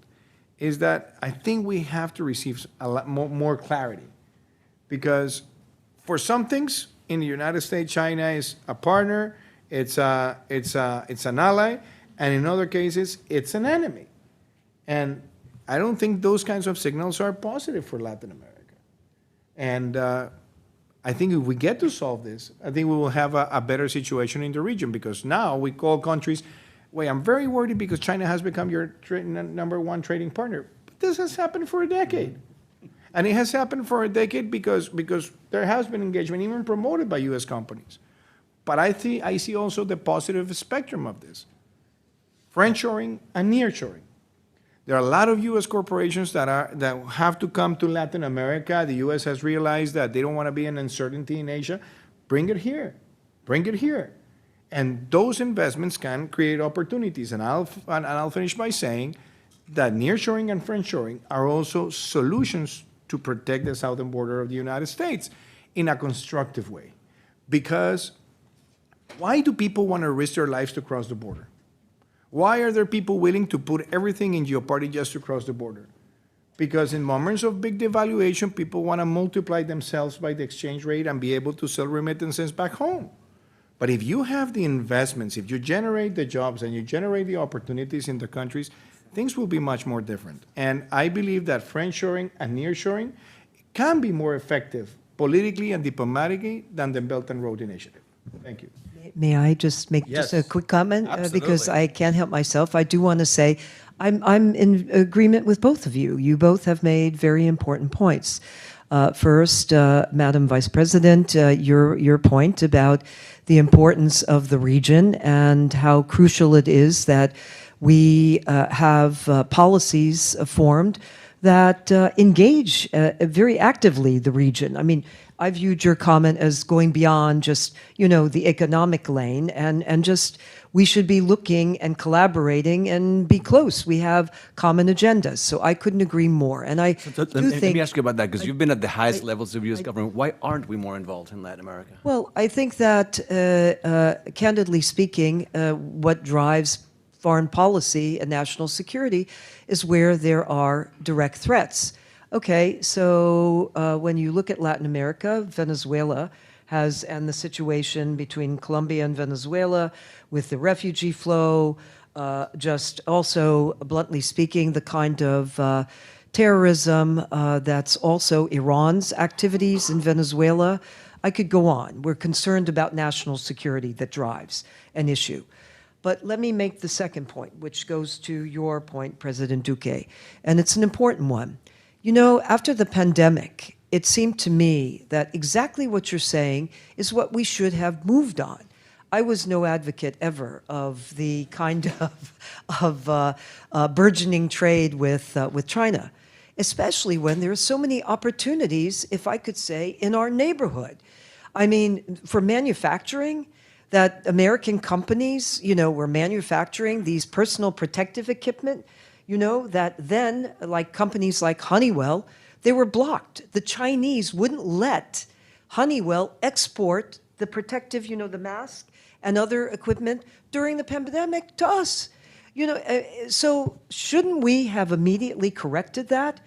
S2: is that I think we have to receive a lot more clarity. Because for some things in the United States, China is a partner, it's an ally, and in other cases, it's an enemy. And I don't think those kinds of signals are positive for Latin America. And I think if we get to solve this, I think we will have a better situation in the region, because now we call countries, wait, I'm very worried because China has become your number one trading partner. But this has happened for a decade. And it has happened for a decade because there has been engagement, even promoted by U.S. companies. But I see also the positive spectrum of this. Friendshoring and nearshoring. There are a lot of U.S. corporations that have to come to Latin America. The U.S. has realized that they don't want to be an uncertainty in Asia. Bring it here. Bring it here. And those investments can create opportunities. And I'll finish by saying that nearshoring and friendshoring are also solutions to protect the southern border of the United States in a constructive way. Because why do people want to risk their lives to cross the border? Why are there people willing to put everything in jeopardy just to cross the border? Because in moments of big devaluation, people want to multiply themselves by the exchange rate and be able to sell remittances back home. But if you have the investments, if you generate the jobs and you generate the opportunities in the countries, things will be much more different. And I believe that friendshoring and nearshoring can be more effective politically and diplomatically than the Belt and Road Initiative. Thank you.
S4: May I just make just a quick comment? Because I can't help myself. I do want to say I'm in agreement with both of you. You both have made very important points. First, Madam Vice President, your point about the importance of the region and how crucial it is that we have policies formed that engage very actively the region. I mean, I viewed your comment as going beyond just, the economic lane, and just we should be looking and collaborating and be close. We have common agendas. So I couldn't agree more. And I do think...
S1: Let me ask you about that, because you've been at the highest levels of U.S. government. Why aren't we more involved in Latin America?
S4: Well, I think that, candidly speaking, what drives foreign policy and national security is where there are direct threats. Okay, so when you look at Latin America, Venezuela and the situation between Colombia and Venezuela with the refugee flow, just also, bluntly speaking, the kind of terrorism that's also Iran's activities in Venezuela. I could go on. We're concerned about national security that drives an issue. But let me make the second point, which goes to your point, President Duque, and it's an important one. After the pandemic, it seemed to me that exactly what you're saying is what we should have moved on. I was no advocate ever of the kind of burgeoning trade with China. especially when there are so many opportunities, if I could say, in our neighborhood. I mean, for manufacturing, that American companies, were manufacturing these personal protective equipment, that then, like companies like Honeywell, they were blocked. The Chinese wouldn't let Honeywell export the protective, the mask and other equipment during the pandemic to us. So shouldn't we have immediately corrected that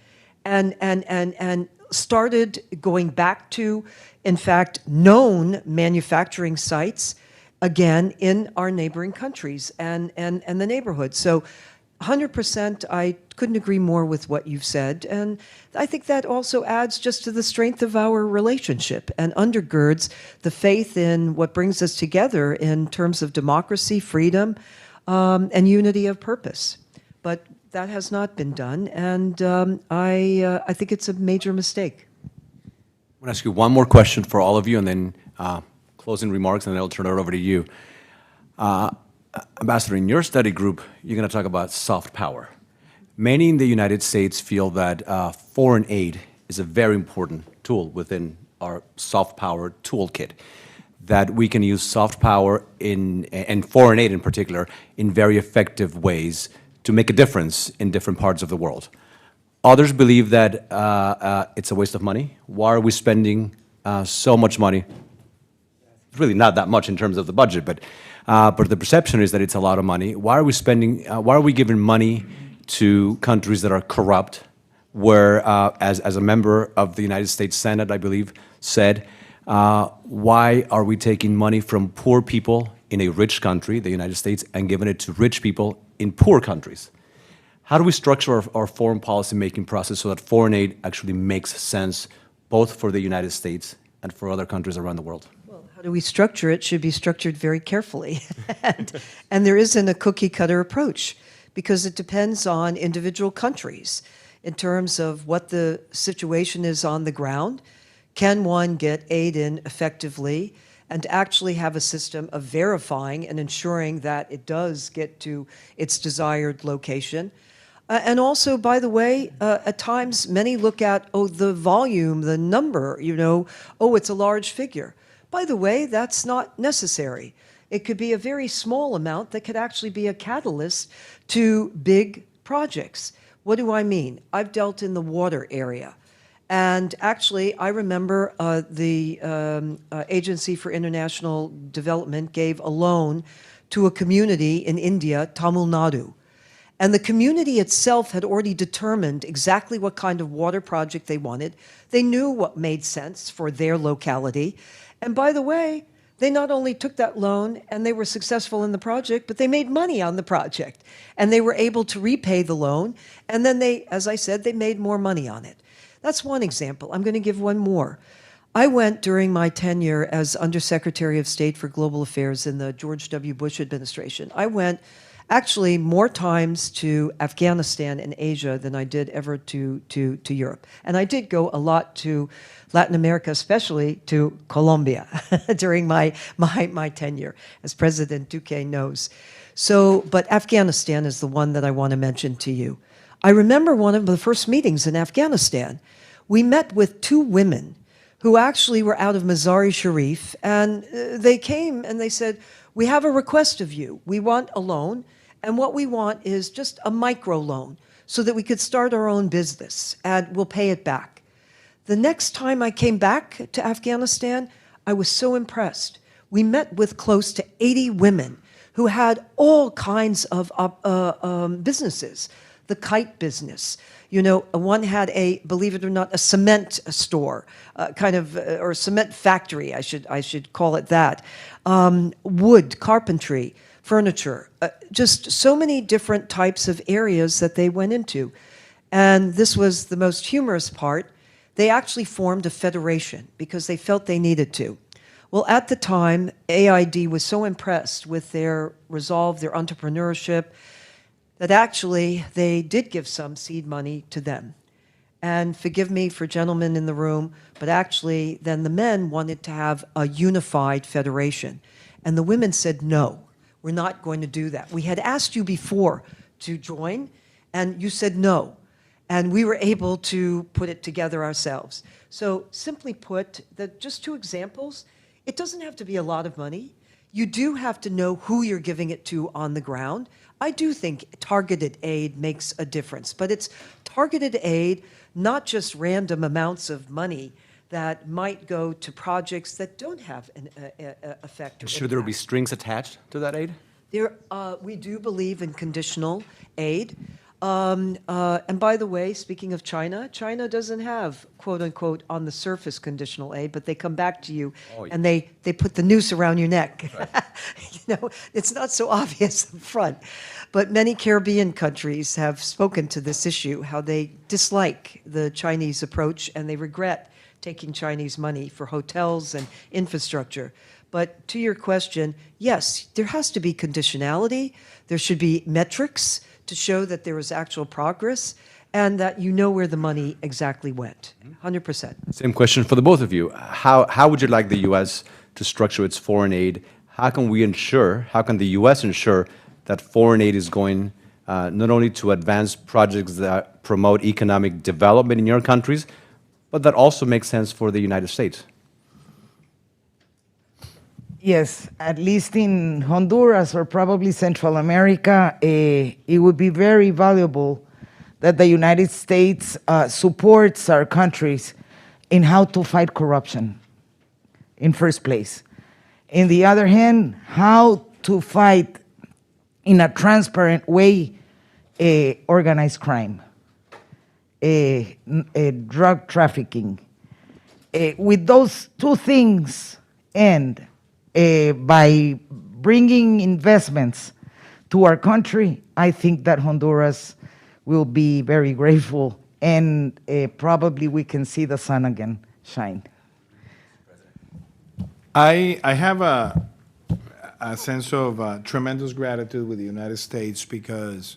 S4: and started going back to, in fact, known manufacturing sites again in our neighboring countries and the neighborhood? So 100%, I couldn't agree more with what you've said. And I think that also adds just to the strength of our relationship and undergirds the faith in what brings us together in terms of democracy, freedom, and unity of purpose. But that has not been done, and I think it's a major mistake.
S1: I'm going to ask you one more question for all of you, and then closing remarks, and then I'll turn it over to you. Ambassador, in your study group, you're going to talk about soft power. Many in the United States feel that foreign aid is a very important tool within our soft power toolkit, that we can use soft power and foreign aid in particular in very effective ways to make a difference in different parts of the world. Others believe that it's a waste of money. Why are we spending so much money? It's really not that much in terms of the budget, but the perception is that it's a lot of money. Why are we spending? Why are we giving money to countries that are corrupt? Where, as a member of the United States Senate, I believe, said, why are we taking money from poor people in a rich country, the United States, and giving it to rich people in poor countries? How do we structure our foreign policy making process so that foreign aid actually makes sense both for the United States and for other countries around the world?
S4: Well, how do we structure it? Should be structured very carefully. and there isn't a cookie-cutter approach, because it depends on individual countries in terms of what the situation is on the ground. Can one get aid in effectively and actually have a system of verifying and ensuring that it does get to its desired location? And also, by the way, at times many look at, the volume, the number, it's a large figure. By the way, that's not necessary. It could be a very small amount that could actually be a catalyst to big projects. What do I mean? I've dealt in the water area. And actually, I remember the Agency for International Development gave a loan to a community in India, Tamil Nadu. And the community itself had already determined exactly what kind of water project they wanted. They knew what made sense for their locality. And by the way, they not only took that loan and they were successful in the project, but they made money on the project. And they were able to repay the loan. And then they, as I said, they made more money on it. That's one example. I'm going to give one more. I went during my tenure as Undersecretary of State for Global Affairs in the George W. Bush administration. I went actually more times to Afghanistan and Asia than I did ever to Europe. And I did go a lot to Latin America, especially to Colombia during my tenure, as President Duque knows. So, but Afghanistan is the one that I want to mention to you. I remember one of the first meetings in Afghanistan. We met with two women who actually were out of Mazar-e Sharif, and they came and they said, we have a request of you. We want a loan, and what we want is just a micro loan so that we could start our own business, and we'll pay it back. The next time I came back to Afghanistan, I was so impressed. We met with close to 80 women who had all kinds of businesses. The kite business. One had believe it or not, a cement store, or cement factory, I should call it that. Wood, carpentry, furniture, just so many different types of areas that they went into. And this was the most humorous part. They actually formed a federation because they felt they needed to. Well, at the time, AID was so impressed with their resolve, their entrepreneurship, that actually they did give some seed money to them. And forgive me for gentlemen in the room, but actually then the men wanted to have a unified federation. And the women said, no, we're not going to do that. We had asked you before to join, and you said no. And we were able to put it together ourselves. So simply put, just two examples, it doesn't have to be a lot of money. You do have to know who you're giving it to on the ground. I do think targeted aid makes a difference, but it's targeted aid, not just random amounts of money that might go to projects that don't have an effect. Or
S1: Should there be
S4: impact.
S1: strings attached to that aid?
S4: We do believe in conditional aid. And by the way, speaking of China, China doesn't have, quote unquote, on the surface conditional aid, but they come back to you and they put the noose around your neck. You know, it's not so obvious up front. But many Caribbean countries have spoken to this issue, how they dislike the Chinese approach and they regret taking Chinese money for hotels and infrastructure. But to your question, yes, there has to be conditionality. There should be metrics to show that there was actual progress and that you know where the money exactly went, 100%.
S1: Same question for the both of you. How would you like the U.S. to structure its foreign aid? How can the U.S. ensure that foreign aid is going not only to advance projects that promote economic development in your countries, but that also makes sense for the United States?
S3: Yes, at least in Honduras or probably Central America, it would be very valuable that the United States supports our countries in how to fight corruption in first place. In the other hand, how to fight in a transparent way organized crime, drug trafficking. With those two things and by bringing investments to our country, I think that Honduras will be very grateful and probably we can see the sun again shine.
S2: I have a sense of tremendous gratitude with the United States because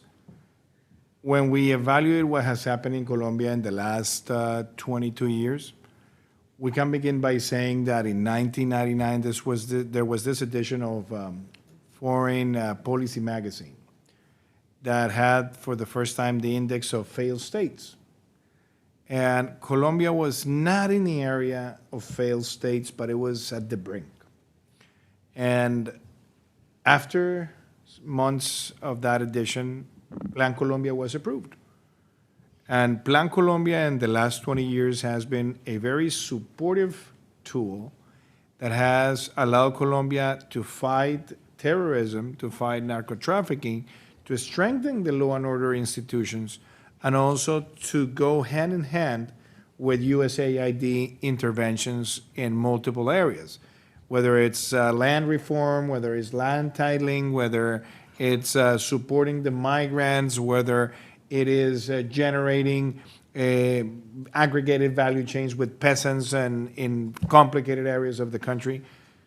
S2: when we evaluate what has happened in Colombia in the last 22 years, we can begin by saying that in 1999, there was this edition of Foreign Policy magazine that had, for the first time, the index of failed states. And Colombia was not in the area of failed states, but it was at the brink. And after months of that edition, Plan Colombia was approved. And Plan Colombia in the last 20 years has been a very supportive tool that has allowed Colombia to fight terrorism, to fight narco-trafficking, to strengthen the law and order institutions, and also to go hand in hand with USAID interventions in multiple areas, whether it's land reform, whether it's land titling, whether it's supporting the migrants, whether it is generating aggregated value chains with peasants and in complicated areas of the country.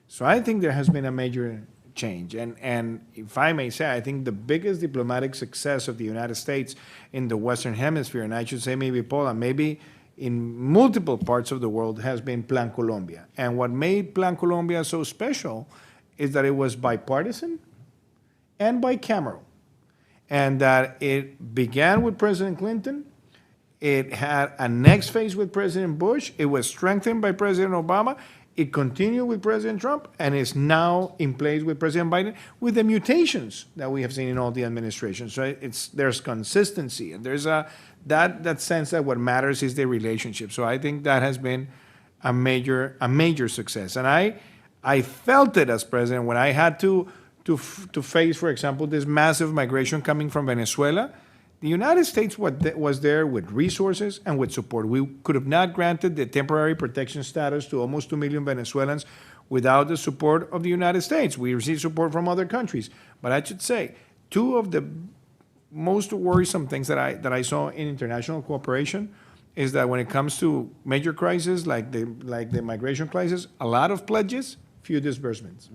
S2: So I think there has been a major change. And if I may say, I think the biggest diplomatic success of the United States in the Western Hemisphere, and I should say maybe Paula, maybe in multiple parts of the world, has been Plan Colombia. And what made Plan Colombia so special is that it was bipartisan and bicameral. And that it began with President Clinton, it had a next phase with President Bush, it was strengthened by President Obama, it continued with President Trump, and is now in place with President Biden with the mutations that we have seen in all the administrations. So there's consistency, and there's that sense that what matters is the relationship. So I think that has been a major success. And I felt it as president when I had to face, for example, this massive migration coming from Venezuela. The United States was there with resources and with support. We could have not granted the temporary protection status to almost 2 million Venezuelans without the support of the United States. We received support from other countries. But I should say, two of the most worrisome things that I saw in international cooperation is that when it comes to major crises like the migration crisis, a lot of pledges, few disbursements.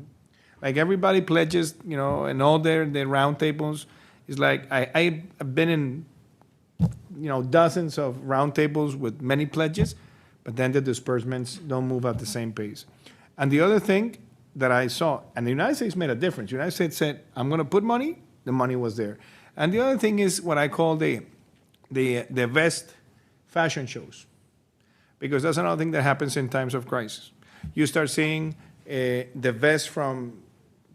S2: Like everybody pledges, you know, and all their roundtables. It's like I've been in, you know, dozens of roundtables with many pledges, but then the disbursements don't move at the same pace. And the other thing that I saw, and the United States made a difference. The United States said, I'm going to put money, the money was there. And the other thing is what I call the the best fashion shows, because that's another thing that happens in times of crisis. You start seeing the best from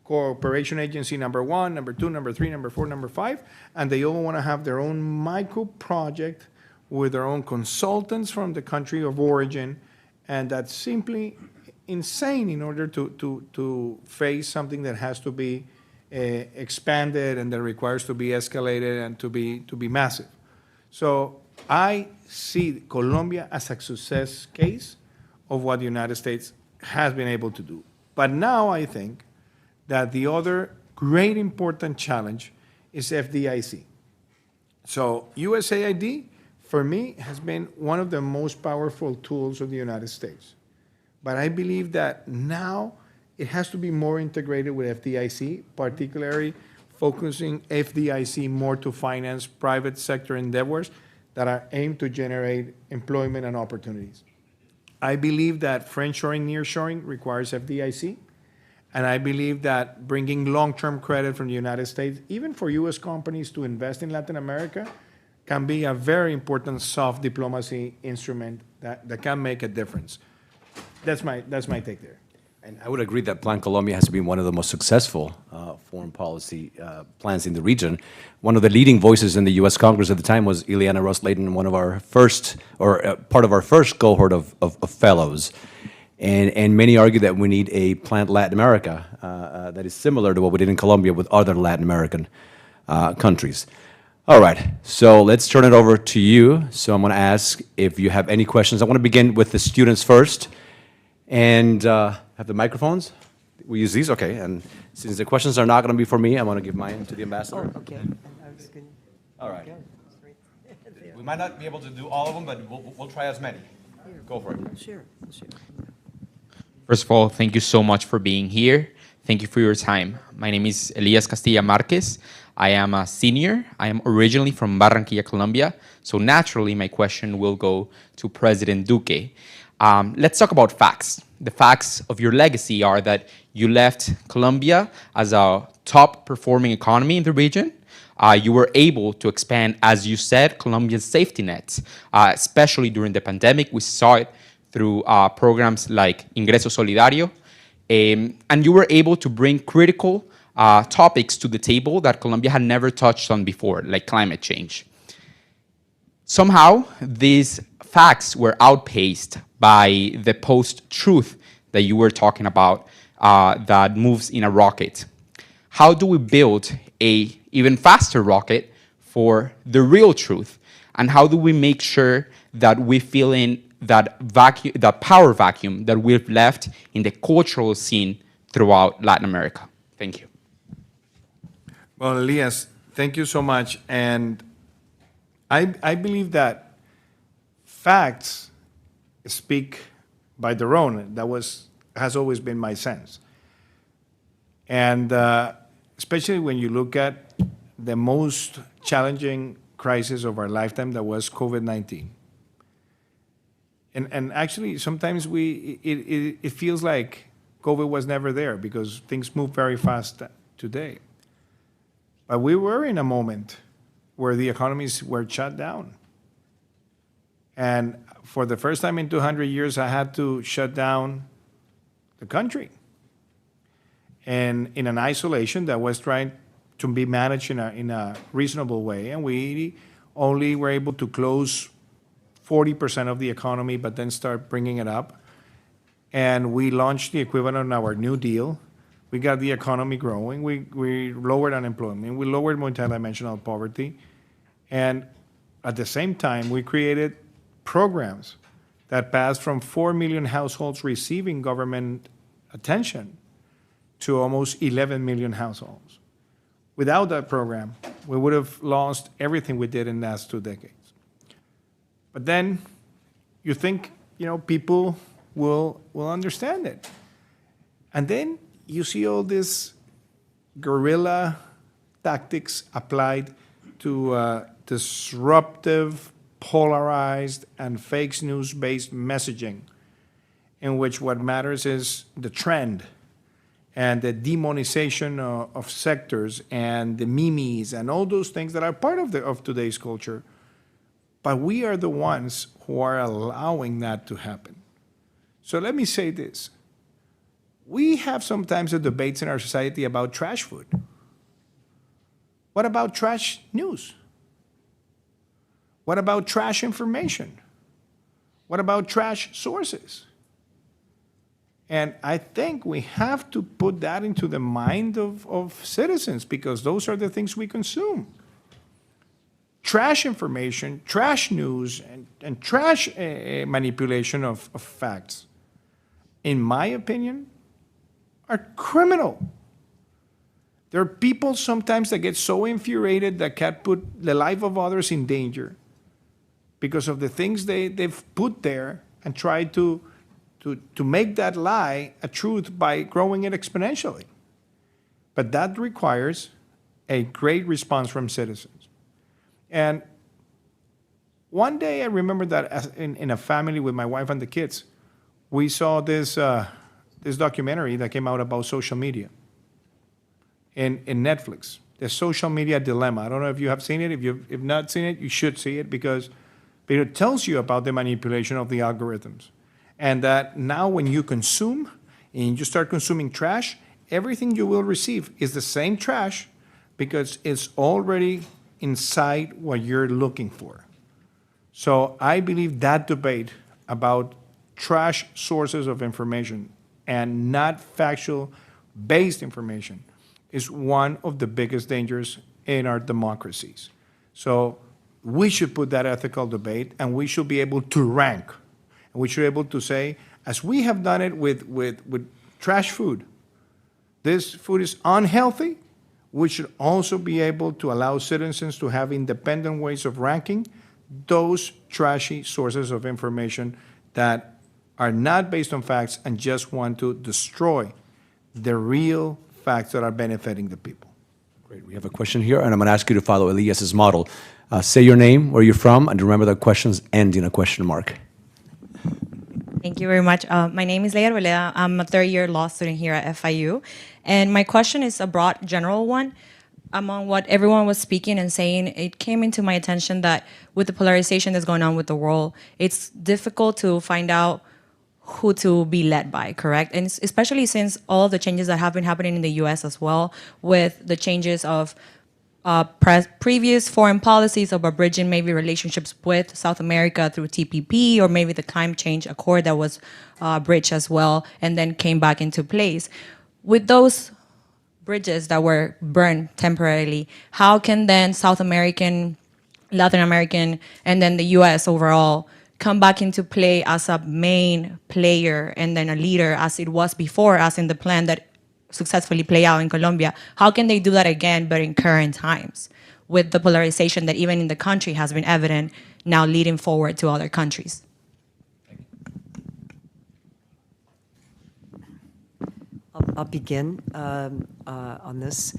S2: cooperation agency number 1, number 2, number 3, number 4, number 5, and they all want to have their own micro project with their own consultants from the country of origin, and that's simply insane in order to face something that has to be expanded and that requires to be escalated and to be massive. So I see Colombia as a success case of what the United States has been able to do. But now I think that the other great important challenge is FDIC. So USAID, for me, has been one of the most powerful tools of the United States. But I believe that now it has to be more integrated with FDIC, particularly focusing FDIC more to finance private sector endeavors that are aimed to generate employment and opportunities. I believe that friendshoring, nearshoring requires FDIC, and I believe that bringing long-term credit from the United States, even for U.S. companies to invest in Latin America, can be a very important soft diplomacy instrument that can make a difference. That's my take there.
S1: And I would agree that Plan Colombia has been one of the most successful foreign policy plans in the region. One of the leading voices in the U.S. Congress at the time was Ileana Ros-Lehtinen, one of our first, or part of our first cohort of fellows. And many argue that we need a Plan Latin America that is similar to what we did in Colombia with other Latin American countries. All right, so let's turn it over to you. So I'm going to ask if you have any questions. I want to begin with the students first. And have the microphones? We use these? Okay. And since the questions are not going to be for me, I want to give mine to the ambassador.
S4: Oh, okay.
S1: All right. We might not be able to do all of them, but we'll try as many. Go for it.
S4: Sure.
S5: First of all, thank you so much for being here. Thank you for your time. My name is Elias Castilla Márquez. I am a senior. I am originally from Barranquilla, Colombia. So naturally, my question will go to President Duque. Let's talk about facts. The facts of your legacy are that you left Colombia as a top performing economy in the region. You were able to expand, as you said, Colombia's safety nets, especially during the pandemic. We saw it through programs like Ingreso Solidario. And you were able to bring critical topics to the table that Colombia had never touched on before, like climate change. Somehow, these facts were outpaced by the post-truth that you were talking about that moves in a rocket. How do we build a even faster rocket for the real truth? And how do we make sure that we fill in that vacuum, that power vacuum that we've left in the cultural scene throughout Latin America? Thank you.
S2: Well, Elias, thank you so much. And I believe that facts speak by their own. That has always been my sense. And especially when you look at the most challenging crisis of our lifetime, that was COVID-19. And actually, sometimes it feels like COVID was never there because things move very fast today. But we were in a moment where the economies were shut down. And for the first time in 200 years, I had to shut down the country. And in an isolation that was trying to be managed in a reasonable way. And we only were able to close 40% of the economy, but then start bringing it up. And we launched the equivalent of our New Deal. We got the economy growing. We lowered unemployment. We lowered multidimensional poverty. And at the same time, we created programs that passed from 4 million households receiving government attention to almost 11 million households. Without that program, we would have lost everything we did in the last 2 decades. But then you think, people will understand it. And then you see all these guerrilla tactics applied to disruptive, polarized, and fake news-based messaging, in which what matters is the trend and the demonization of sectors and the memes and all those things that are part of today's culture, but we are the ones who are allowing that to happen. So let me say this. We have sometimes debates in our society about trash food. What about trash news? What about trash information? What about trash sources? And I think we have to put that into the mind of citizens, because those are the things we consume. Trash information, trash news, and trash manipulation of facts, in my opinion, are criminal. There are people sometimes that get so infuriated that can put the life of others in danger because of the things they've put there, and try to make that lie a truth by growing it exponentially. But that requires a great response from citizens. And one day I remember that in a family with my wife and the kids, we saw this documentary that came out about social media in Netflix, the social media dilemma. I don't know if you have seen it. If you've not seen it, you should see it, because it tells you about the manipulation of the algorithms. And that now when you consume and you start consuming trash, everything you will receive is the same trash, because it's already inside what you're looking for. So I believe that debate about trash sources of information and not factual-based information is one of the biggest dangers in our democracies. So we should put that ethical debate, and we should be able to rank. And we should be able to say, as we have done it with trash food, this food is unhealthy. We should also be able to allow citizens to have independent ways of ranking those trashy sources of information that are not based on facts and just want to destroy the real facts that are benefiting the people.
S1: Great. We have a question here, and I'm going to ask you to follow Elias's model. Say your name, where you're from, and remember that questions end in a question mark.
S6: Thank you very much. My name is Leia Arboleda. I'm a third-year law student here at FIU. And my question is a broad, general one. Among what everyone was speaking and saying, it came into my attention that with the polarization that's going on with the world, it's difficult to find out who to be led by, correct? And especially since all of the changes that have been happening in the U.S. as well, with the changes of previous foreign policies of abridging maybe relationships with South America through TPP, or maybe the climate change accord that was bridged as well and then came back into place. With those bridges that were burned temporarily, how can then South American, Latin American, and then the US overall come back into play as a main player and then a leader as it was before, as in the plan that successfully play out in Colombia? How can they do that again, but in current times, with the polarization that even in the country has been evident now leading forward to other countries?
S4: I'll begin on this.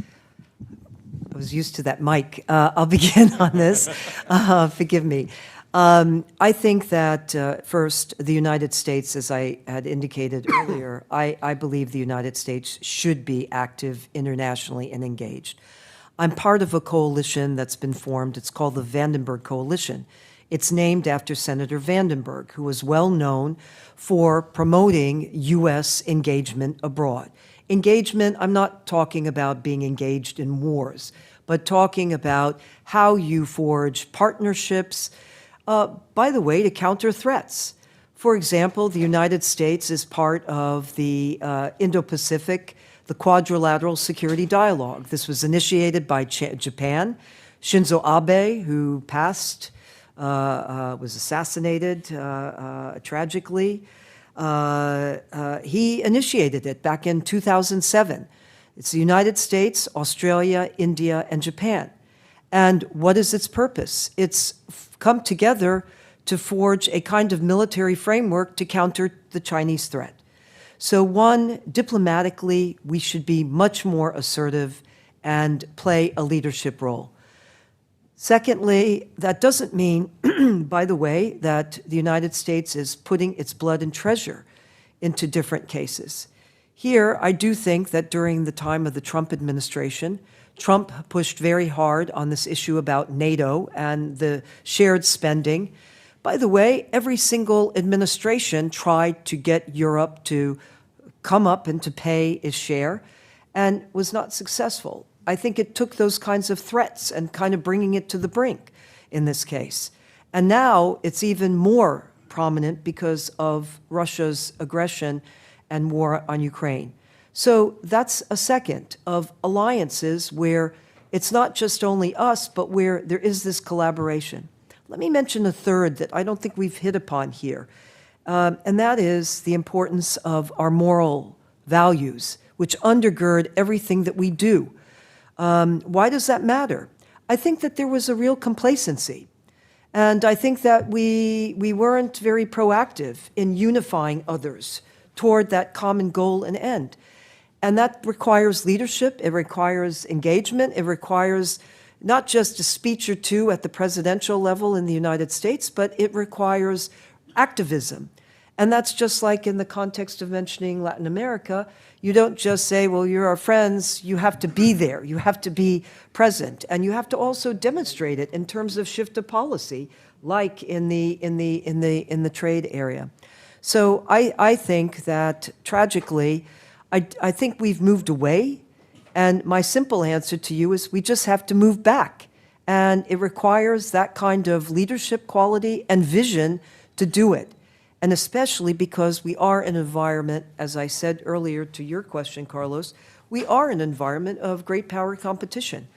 S4: I was used to that mic. I'll begin on this. Forgive me. I think that first, the United States, as I had indicated earlier, I believe the United States should be active internationally and engaged. I'm part of a coalition that's been formed. It's called the Vandenberg Coalition. It's named after Senator Vandenberg, who was well known for promoting U.S. engagement abroad. Engagement, I'm not talking about being engaged in wars, but talking about how you forge partnerships, by the way, to counter threats. For example, the United States is part of the Indo-Pacific, the Quadrilateral Security Dialogue. This was initiated by Japan. Shinzo Abe, who passed, was assassinated tragically. He initiated it back in 2007. It's the United States, Australia, India, and Japan. And what is its purpose? It's come together to forge a kind of military framework to counter the Chinese threat. So one, diplomatically, we should be much more assertive and play a leadership role. Secondly, that doesn't mean, by the way, that the United States is putting its blood and treasure into different cases. Here, I do think that during the time of the Trump administration, Trump pushed very hard on this issue about NATO and the shared spending. By the way, every single administration tried to get Europe to come up and to pay its share and was not successful. I think it took those kinds of threats and kind of bringing it to the brink in this case. And now it's even more prominent because of Russia's aggression and war on Ukraine. So that's a second of alliances where it's not just only us, but where there is this collaboration. Let me mention a third that I don't think we've hit upon here, and that is the importance of our moral values, which undergird everything that we do. Why does that matter? I think that there was a real complacency, and I think that we weren't very proactive in unifying others toward that common goal and end. And that requires leadership, it requires engagement, it requires not just a speech or two at the presidential level in the United States, but it requires activism. And that's just like in the context of mentioning Latin America. You don't just say, well, you're our friends, you have to be there, you have to be present, and you have to also demonstrate it in terms of shift of policy, like in the trade area. So I think that tragically, I think we've moved away, and my simple answer to you is we just have to move back. And it requires that kind of leadership quality and vision to do it. And especially because we are an environment, as I said earlier to your question, Carlos, we are an environment of great power competition.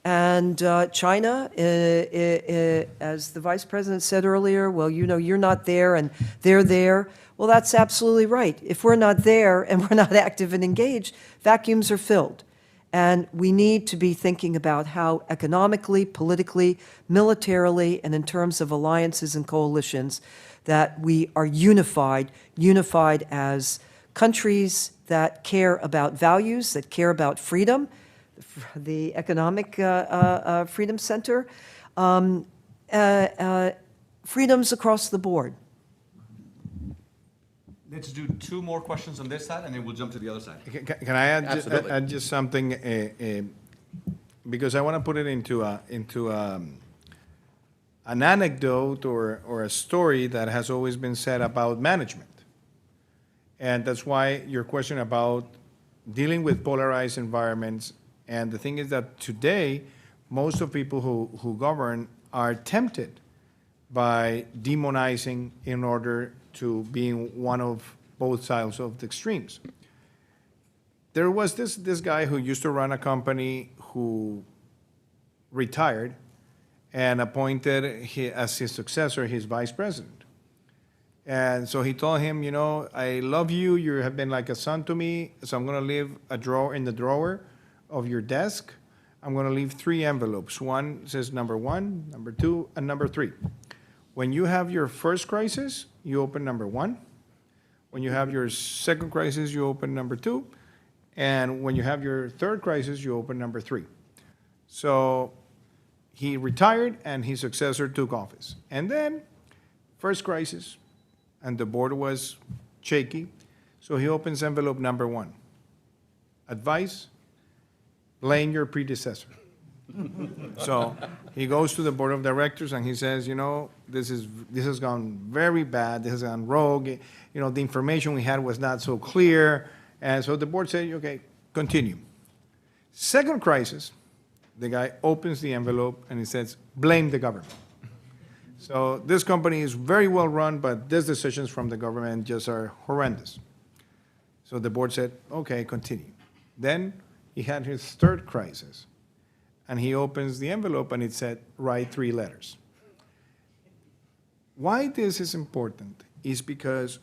S4: And China, as the Vice President said earlier, well, you know, you're not there and they're there. Well, that's absolutely right. If we're not there and we're not active and engaged, vacuums are filled. And we need to be thinking about how economically, politically, militarily, and in terms of alliances and coalitions, that we are unified as countries that care about values, that care about freedom, the Economic Freedom Center, freedoms across the board.
S1: Let's do two more questions on this side, and then we'll jump to the other side.
S2: Can I add,
S1: Absolutely.
S2: add just something? Because I want to put it into an anecdote or a story that has always been said about management. And that's why your question about dealing with polarized environments. And the thing is that today, most of people who govern are tempted by demonizing in order to being one of both sides of the extremes. There was this guy who used to run a company who retired and appointed as his successor his vice president. And so he told him, you know, I love you, you have been like a son to me, so I'm gonna leave a drawer in the drawer of your desk. I'm gonna leave 3 envelopes. One says number 1, number 2, and number 3. When you have your first crisis, you open number 1. When you have your second crisis, you open number 2. And when you have your third crisis, you open number 3. So he retired and his successor took office. And then, first crisis, and the board was shaky, so he opens envelope number 1. Advice, blame your predecessor. So he goes to the board of directors and he says, you know, this has gone very bad, this has gone rogue, you know, the information we had was not so clear, and so the board said, okay, continue. Second crisis, the guy opens the envelope and he says, blame the government. So this company is very well run, but these decisions from the government just are horrendous. So the board said, okay, continue. Then he had his third crisis. And he opens the envelope and it said, write 3 letters. Why this is important is because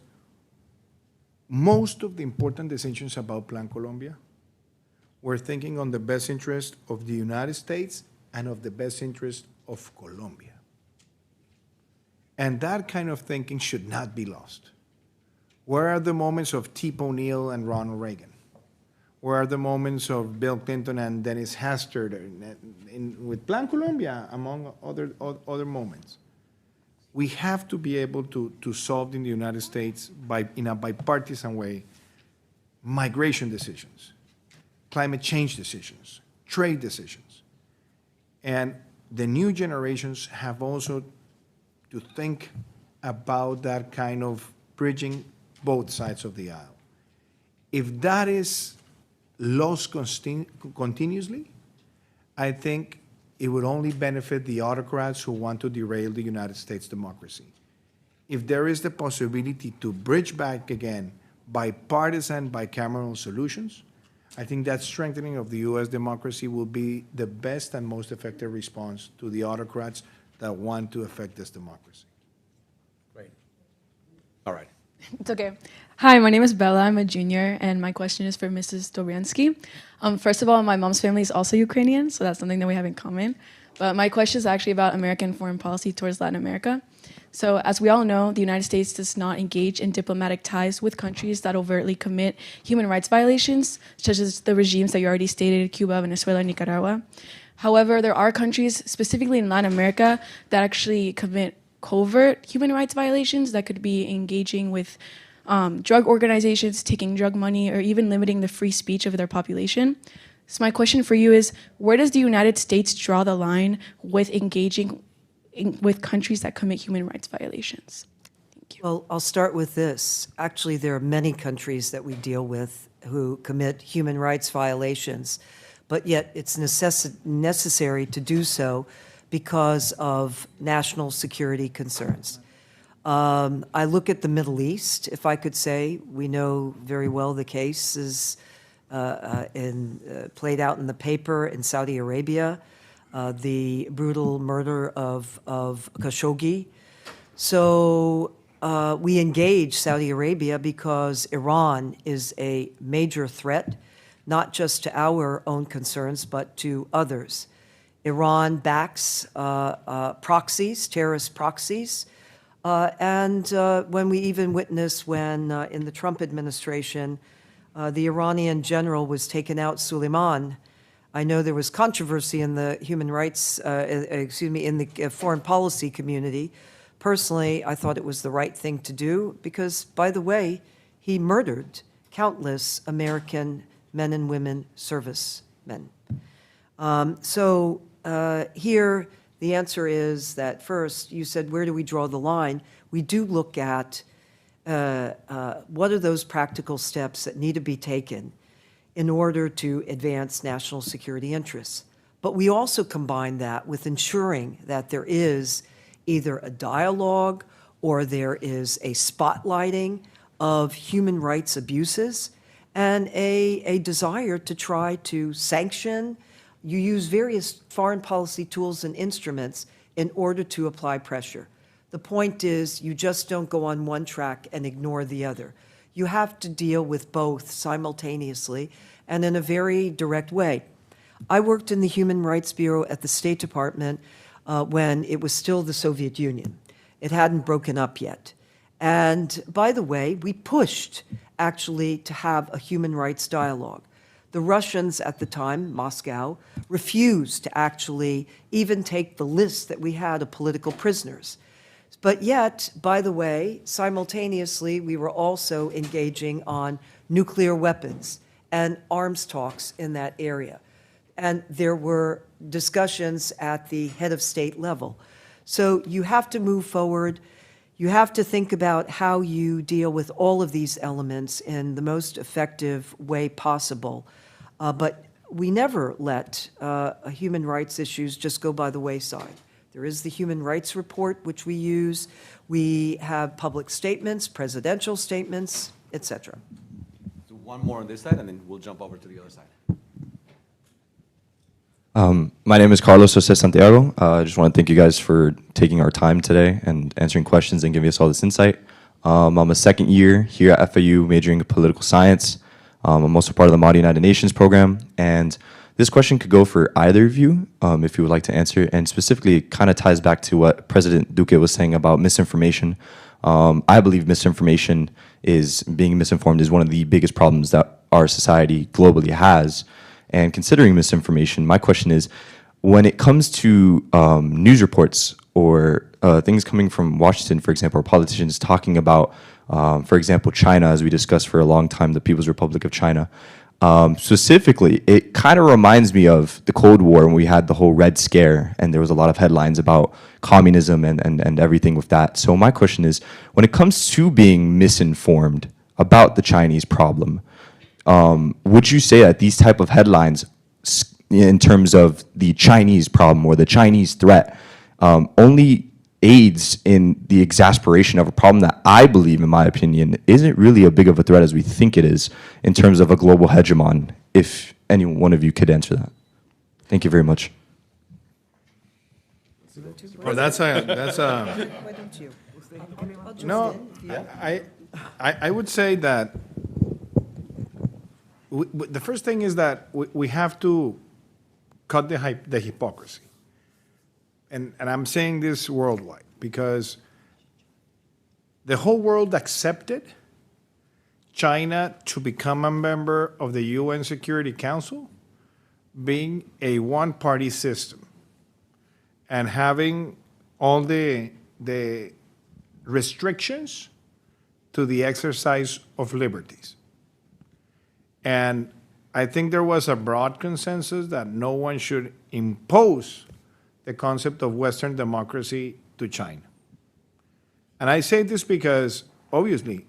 S2: most of the important decisions about Plan Colombia were thinking on the best interest of the United States and of the best interest of Colombia. And that kind of thinking should not be lost. Where are the moments of Tip O'Neill and Ronald Reagan? Where are the moments of Bill Clinton and Dennis Hastert with Plan Colombia, among other moments? We have to be able to solve in the United States in a bipartisan way migration decisions, climate change decisions, trade decisions. And the new generations have also to think about that kind of bridging both sides of the aisle. If that is lost continuously, I think it would only benefit the autocrats who want to derail the United States democracy. If there is the possibility to bridge back again bipartisan, bicameral solutions, I think that strengthening of the U.S. democracy will be the best and most effective response to the autocrats that want to affect this democracy.
S1: Great. All right.
S7: It's okay. Hi, my name is Bella. I'm a junior, and my question is for Mrs. Dobriansky. First of all, my mom's family is also Ukrainian, so that's something that we have in common. But my question is actually about American foreign policy towards Latin America. So as we all know, the United States does not engage in diplomatic ties with countries that overtly commit human rights violations, such as the regimes that you already stated, Cuba, Venezuela, and Nicaragua. However, there are countries, specifically in Latin America, that actually commit covert human rights violations that could be engaging with drug organizations, taking drug money, or even limiting the free speech of their population. So my question for you is, where does the United States draw the line with engaging with countries that commit human rights violations? Thank you.
S4: Well, I'll start with this. Actually, there are many countries that we deal with who commit human rights violations, but yet it's necessary to do so because of national security concerns. I look at the Middle East, if I could say. We know very well the case is played out in the paper in Saudi Arabia, the brutal murder of Khashoggi. So we engage Saudi Arabia because Iran is a major threat, not just to our own concerns, but to others. Iran backs proxies, terrorist proxies, and when we even witnessed when in the Trump administration, the Iranian general was taken out, Soleimani. I know there was controversy in the human rights, in the foreign policy community. Personally, I thought it was the right thing to do because, by the way, he murdered countless American men and women servicemen. Here, the answer is that first, you said, where do we draw the line? We do look at what are those practical steps that need to be taken in order to advance national security interests. But we also combine that with ensuring that there is either a dialogue or there is a spotlighting of human rights abuses and a desire to try to sanction. You use various foreign policy tools and instruments in order to apply pressure. The point is you just don't go on one track and ignore the other. You have to deal with both simultaneously and in a very direct way. I worked in the Human Rights Bureau at the State Department when it was still the Soviet Union. It hadn't broken up yet. And by the way, we pushed actually to have a human rights dialogue. The Russians at the time, Moscow, refused to actually even take the list that we had of political prisoners. But yet, by the way, simultaneously, we were also engaging on nuclear weapons and arms talks in that area. And there were discussions at the head of state level. So you have to move forward. You have to think about how you deal with all of these elements in the most effective way possible. But we never let human rights issues just go by the wayside. There is the Human Rights Report, which we use. We have public statements, presidential statements, et cetera.
S1: So one more on this side, and then we'll jump over to the other side.
S8: My name is Carlos Jose Santiago. I just want to thank you guys for taking our time today and answering questions and giving us all this insight. I'm a second year here at FAU majoring in political science. I'm also part of the Model United Nations program, and this question could go for either of you if you would like to answer, and specifically it kind of ties back to what President Duque was saying about misinformation. I believe being misinformed is one of the biggest problems that our society globally has. And considering misinformation, my question is, when it comes to news reports or things coming from Washington, for example, or politicians talking about, for example, China, as we discussed for a long time, the People's Republic of China, Specifically, it kind of reminds me of the Cold War when we had the whole Red Scare, and there was a lot of headlines about communism and everything with that. So my question is, when it comes to being misinformed about the Chinese problem, would you say that these type of headlines, in terms of the Chinese problem or the Chinese threat, only aids in the exasperation of a problem that I believe, in my opinion, isn't really as big of a threat as we think it is in terms of a global hegemon, if any one of you could answer that? Thank you very much.
S2: Well, that's a,
S4: Why don't you?
S2: no, I would say that the first thing is that we have to cut the hypocrisy. And I'm saying this worldwide because the whole world accepted China to become a member of the UN Security Council, being a one-party system and having all the restrictions to the exercise of liberties. And I think there was a broad consensus that no one should impose the concept of Western democracy to China. And I say this because, obviously,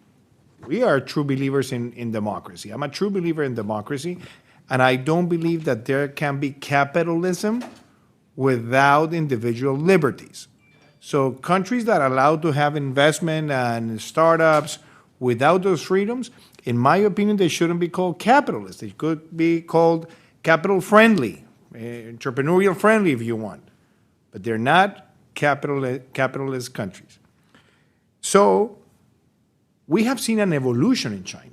S2: we are true believers in democracy. I'm a true believer in democracy, and I don't believe that there can be capitalism without individual liberties. So countries that are allowed to have investment and startups without those freedoms, in my opinion, they shouldn't be called capitalist. They could be called capital-friendly, entrepreneurial-friendly if you want. But they're not capitalist countries. So we have seen an evolution in China.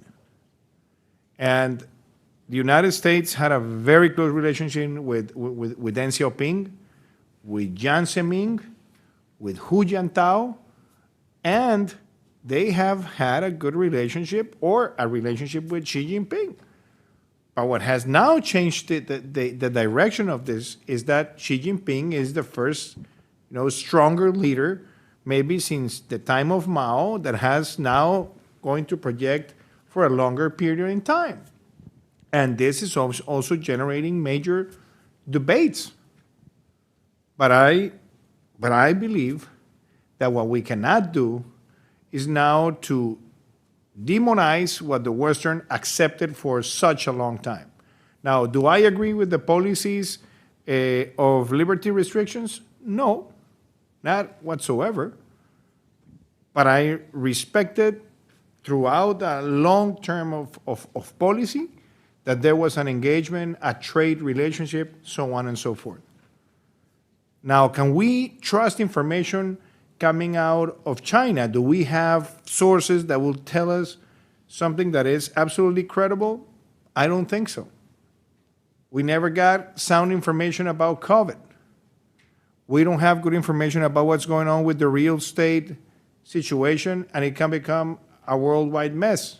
S2: And the United States had a very close relationship with Deng Xiaoping, with Jiang Zemin, with Hu Jintao, and they have had a good relationship or a relationship with Xi Jinping. But what has now changed the direction of this is that Xi Jinping is the first, stronger leader, maybe since the time of Mao, that has now going to project for a longer period in time. And this is also generating major debates. But I believe that what we cannot do is now to demonize what the Western accepted for such a long time. Now, do I agree with the policies of liberty restrictions? No, not whatsoever. But I respected throughout a long term of policy that there was an engagement, a trade relationship, so on and so forth. Now, can we trust information coming out of China? Do we have sources that will tell us something that is absolutely credible? I don't think so. We never got sound information about COVID. We don't have good information about what's going on with the real estate situation, and it can become a worldwide mess.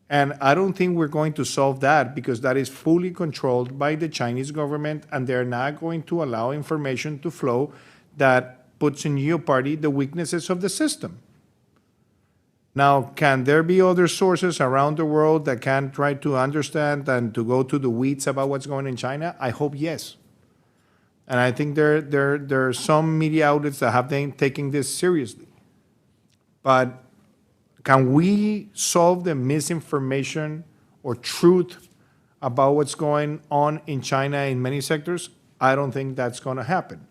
S2: And I don't think we're going to solve that because that is fully controlled by the Chinese government, and they're not going to allow information to flow that puts in jeopardy the weaknesses of the system. Now, can there be other sources around the world that can try to understand and to go to the weeds about what's going on in China? I hope yes. And I think there are some media outlets that have been taking this seriously. But can we solve the misinformation or truth about what's going on in China in many sectors? I don't think that's going to happen.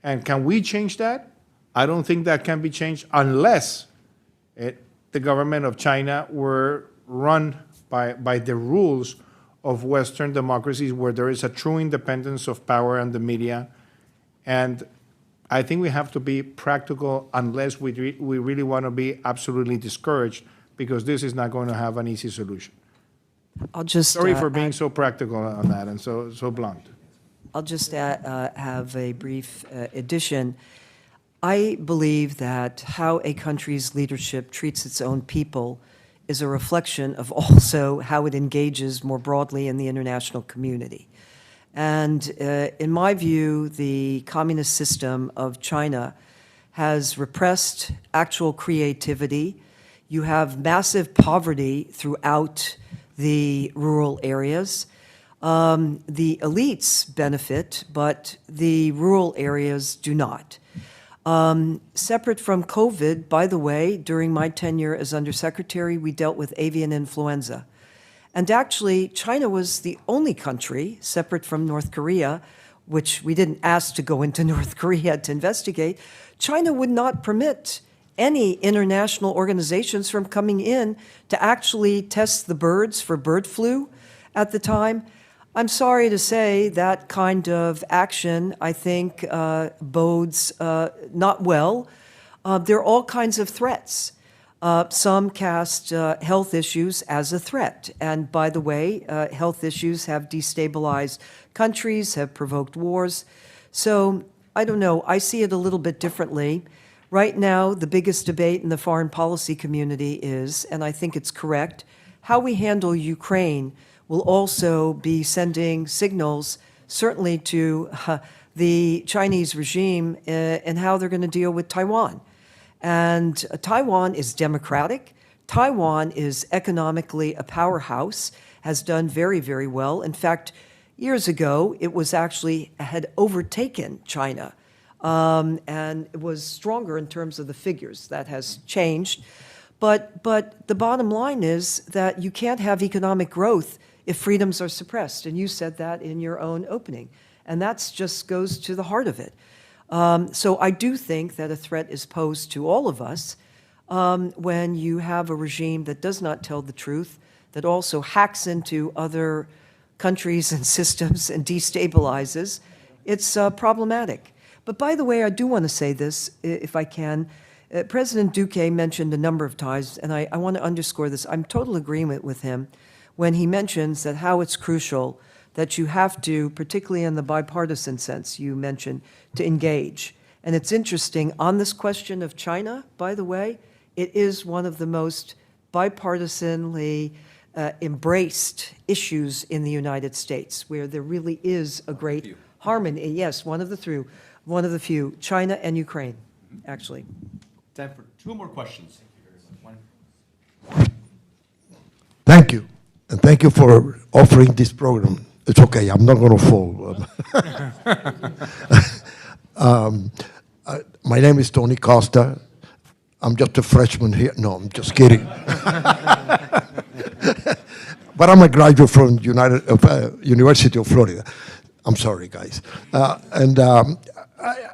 S2: And can we change that? I don't think that can be changed unless the government of China were run by the rules of Western democracies where there is a true independence of power and the media. And I think we have to be practical unless we really want to be absolutely discouraged, because this is not going to have an easy solution.
S4: I'll just
S2: Sorry for being so practical on that and so blunt.
S4: I'll just have a brief addition. I believe that how a country's leadership treats its own people is a reflection of also how it engages more broadly in the international community. And in my view, the communist system of China has repressed actual creativity. You have massive poverty throughout the rural areas. The elites benefit, but the rural areas do not. Separate from COVID, by the way, during my tenure as undersecretary, we dealt with avian influenza. And actually, China was the only country, separate from North Korea, which we didn't ask to go into North Korea to investigate. China would not permit any international organizations from coming in to actually test the birds for bird flu at the time. I'm sorry to say that kind of action, I think, bodes not well. There are all kinds of threats. Some cast health issues as a threat. And by the way, health issues have destabilized countries, have provoked wars. So I don't know, I see it a little bit differently. Right now, the biggest debate in the foreign policy community is, and I think it's correct, how we handle Ukraine will also be sending signals, certainly to the Chinese regime and how they're going to deal with Taiwan. And Taiwan is democratic. Taiwan is economically a powerhouse, has done very, very well. In fact, years ago, it was actually had overtaken China, and it was stronger in terms of the figures. That has changed. But the bottom line is that you can't have economic growth if freedoms are suppressed. And you said that in your own opening. And that just goes to the heart of it. So I do think that a threat is posed to all of us when you have a regime that does not tell the truth, that also hacks into other countries and systems and destabilizes. It's problematic. But by the way, I do want to say this, if I can. President Duque mentioned a number of times, and I want to underscore this. I'm in total agreement with him when he mentions that how it's crucial that you have to, particularly in the bipartisan sense you mentioned, to engage. And it's interesting, on this question of China, by the way, it is one of the most bipartisanly embraced issues in the United States, where there really is a great harmony. Yes, one of the few, China and Ukraine, actually.
S1: Time for two more questions.
S9: Thank you. And thank you for offering this program. It's okay, I'm not going to fall. My name is Tony Costa. I'm just a freshman here. No, I'm just kidding. But I'm a graduate from University of Florida. I'm sorry, guys. I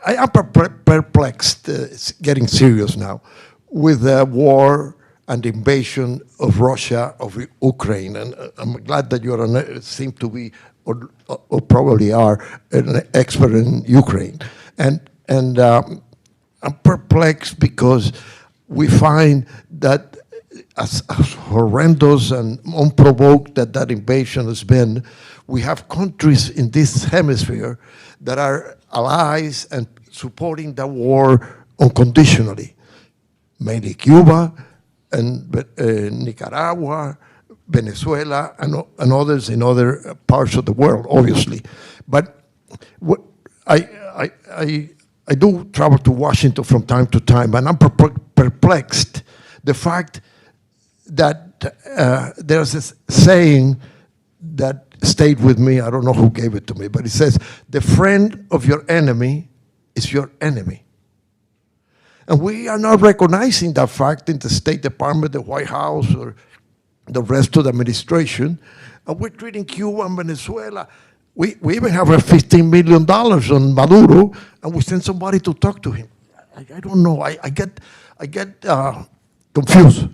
S9: am perplexed, it's getting serious now, with the war and the invasion of Russia of Ukraine. And I'm glad that you seem to be, or probably are, an expert in Ukraine. And I'm perplexed because we find that as horrendous and unprovoked that invasion has been, we have countries in this hemisphere that are allies and supporting the war unconditionally, mainly Cuba and Nicaragua, Venezuela, and others in other parts of the world, obviously. But I do travel to Washington from time to time, and I'm perplexed. The fact that there's this saying that stayed with me, I don't know who gave it to me, but it says, the friend of your enemy is your enemy. And we are not recognizing that fact in the State Department, the White House, or the rest of the administration. And we're treating Cuba and Venezuela. We even have a $15 million on Maduro, and we send somebody to talk to him. I don't know. I get confused.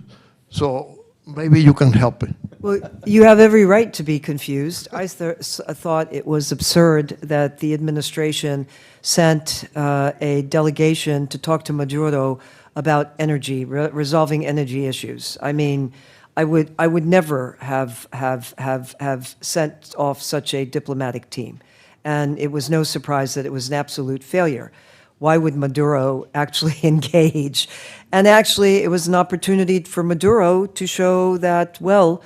S9: So maybe you can help it.
S4: Well, you have every right to be confused. I thought it was absurd that the administration sent a delegation to talk to Maduro about energy, resolving energy issues. I mean, I would never have sent off such a diplomatic team. And it was no surprise that it was an absolute failure. Why would Maduro actually engage? And actually, it was an opportunity for Maduro to show that, well,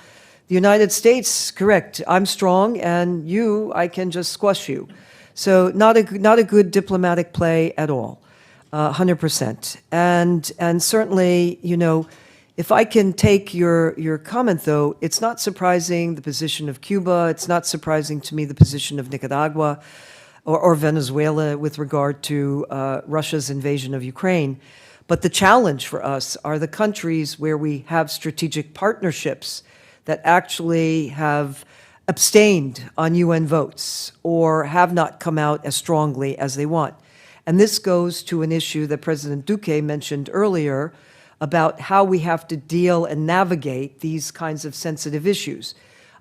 S4: the United States, correct, I'm strong, and I can just squash you. So not a good diplomatic play at all, 100%. And certainly, If I can take your comment, though, it's not surprising the position of Cuba. It's not surprising to me the position of Nicaragua or Venezuela with regard to Russia's invasion of Ukraine. But the challenge for us are the countries where we have strategic partnerships that actually have abstained on UN votes or have not come out as strongly as they want. And this goes to an issue that President Duque mentioned earlier about how we have to deal and navigate these kinds of sensitive issues.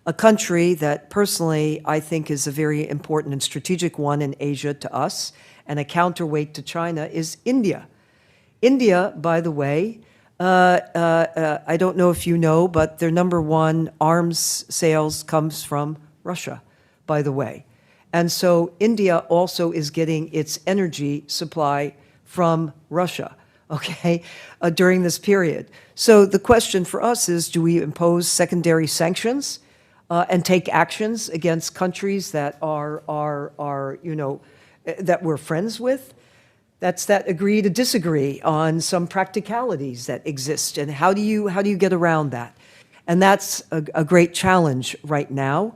S4: A country that personally I think is a very important and strategic one in Asia to us and a counterweight to China is India. India, by the way, I don't know if you know, but their #1 arms sales comes from Russia, by the way. And so India also is getting its energy supply from Russia, okay, during this period. So the question for us is, do we impose secondary sanctions and take actions against countries that are you know, that we're friends with? That's that agree to disagree on some practicalities that exist, and how do you get around that? And that's a great challenge right now.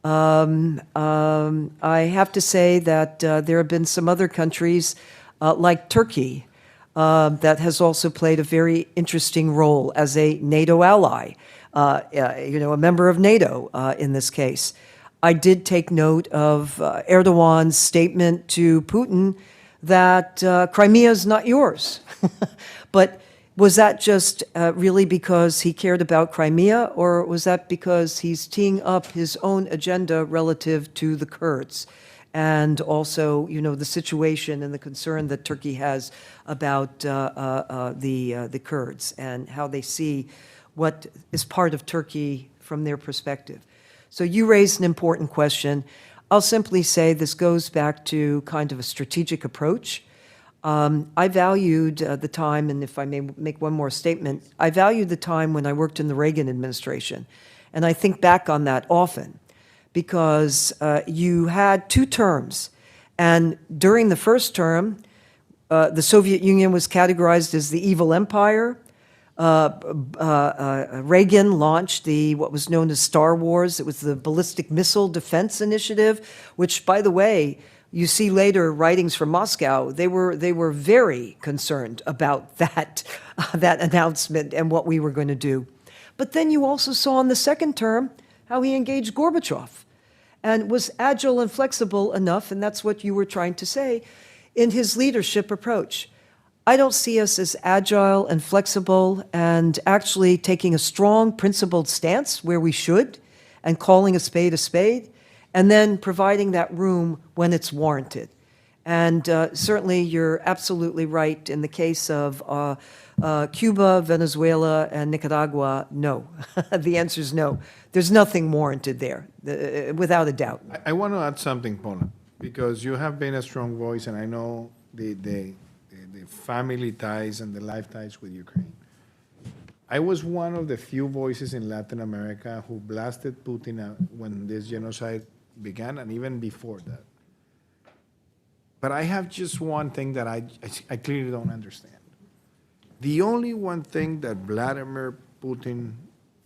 S4: I have to say that there have been some other countries like Turkey that has also played a very interesting role as a NATO ally, you know, a member of NATO in this case. I did take note of Erdogan's statement to Putin that Crimea is not yours. But was that just really because he cared about Crimea, or was that because he's teeing up his own agenda relative to the Kurds? And also, you know, the situation and the concern that Turkey has about the Kurds and how they see what is part of Turkey from their perspective. So you raised an important question. I'll simply say this goes back to kind of a strategic approach. I valued the time, and if I may make one more statement, I valued the time when I worked in the Reagan administration. And I think back on that often because you had 2 terms. And during the first term, the Soviet Union was categorized as the evil empire. Reagan launched what was known as Star Wars. It was the Ballistic Missile Defense Initiative, which, by the way, you see later writings from Moscow. They were very concerned about that announcement and what we were going to do. But then you also saw in the second term how he engaged Gorbachev and was agile and flexible enough, and that's what you were trying to say, in his leadership approach. I don't see us as agile and flexible and actually taking a strong principled stance where we should and calling a spade, and then providing that room when it's warranted. And certainly you're absolutely right in the case of Cuba, Venezuela, and Nicaragua, no. The answer is no. There's nothing warranted there, without a doubt.
S2: I want to add something, Paula, because you have been a strong voice, and I know the family ties and the life ties with Ukraine. I was one of the few voices in Latin America who blasted Putin out when this genocide began, and even before that. But I have just one thing that I clearly don't understand. The only one thing that Vladimir Putin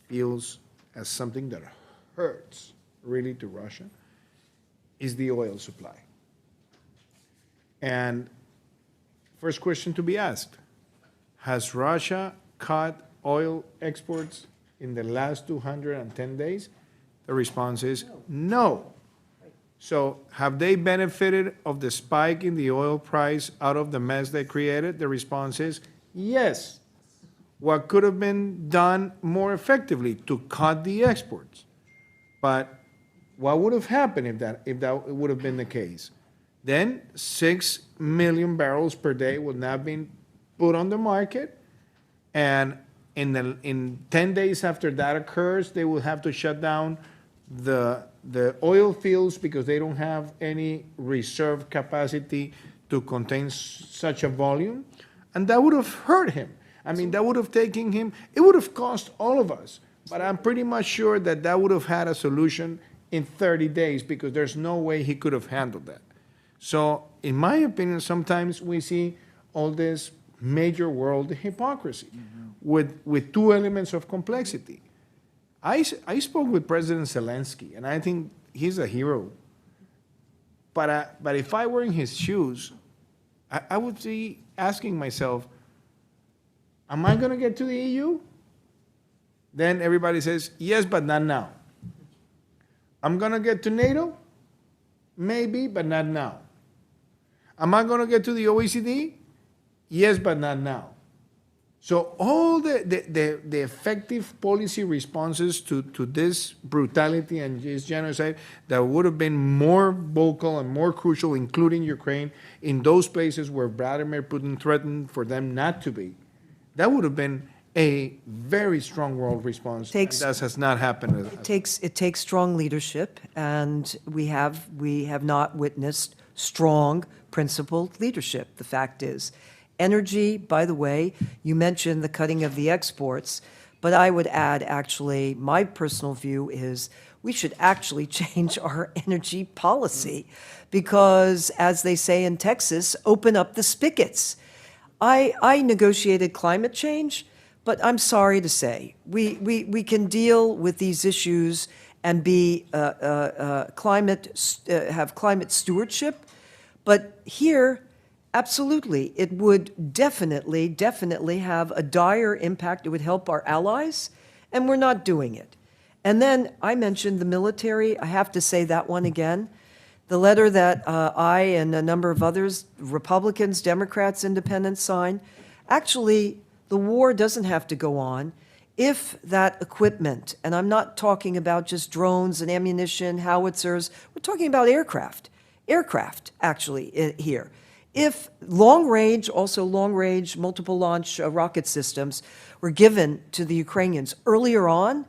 S2: feels as something that hurts really to Russia is the oil supply. And first question to be asked, has Russia cut oil exports in the last 210 days? The response is no. So have they benefited of the spike in the oil price out of the mess they created? The response is yes. What could have been done more effectively to cut the exports? But what would have happened if that would have been the case? Then 6 million barrels per day would not have been put on the market, and in 10 days after that occurs, they will have to shut down the oil fields because they don't have any reserve capacity to contain such a volume, and that would have hurt him. I mean, that would have taken him, it would have cost all of us, but I'm pretty much sure that that would have had a solution in 30 days because there's no way he could have handled that. So, in my opinion, sometimes we see all this major world hypocrisy. with two elements of complexity. I spoke with President Zelensky, and I think he's a hero. But if I were in his shoes, I would be asking myself, am I going to get to the EU? Then everybody says, yes, but not now. I'm going to get to NATO? Maybe, but not now. Am I going to get to the OECD? Yes, but not now. So all the effective policy responses to this brutality and this genocide that would have been more vocal and more crucial, including Ukraine, in those places where Vladimir Putin threatened for them not to be, that would have been a very strong world response.
S4: Takes-
S2: That has not happened.
S4: It takes strong leadership, and we have not witnessed strong, principled leadership. The fact is, energy. By the way, you mentioned the cutting of the exports, but I would add, actually, my personal view is we should actually change our energy policy, because, as they say in Texas, open up the spigots. I negotiated climate change. But I'm sorry to say, we can deal with these issues and be have climate stewardship, but here, absolutely, it would definitely have a dire impact. It would help our allies, and we're not doing it. And then I mentioned the military. I have to say that one again. The letter that I and a number of others, Republicans, Democrats, Independents, signed, actually, the war doesn't have to go on if that equipment, and I'm not talking about just drones and ammunition, howitzers, we're talking about aircraft, actually, here. If long-range, multiple launch rocket systems were given to the Ukrainians earlier on,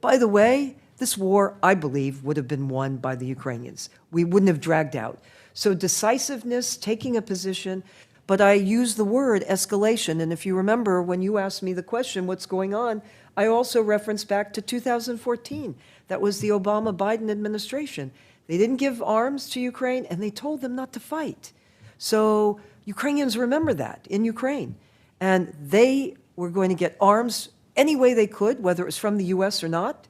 S4: by the way, this war, I believe, would have been won by the Ukrainians. We wouldn't have dragged out. So decisiveness, taking a position. But I use the word escalation, and if you remember when you asked me the question, what's going on, I also referenced back to 2014. That was the Obama-Biden administration. They didn't give arms to Ukraine, and they told them not to fight. So Ukrainians remember that in Ukraine. And they were going to get arms any way they could, whether it was from the US or not.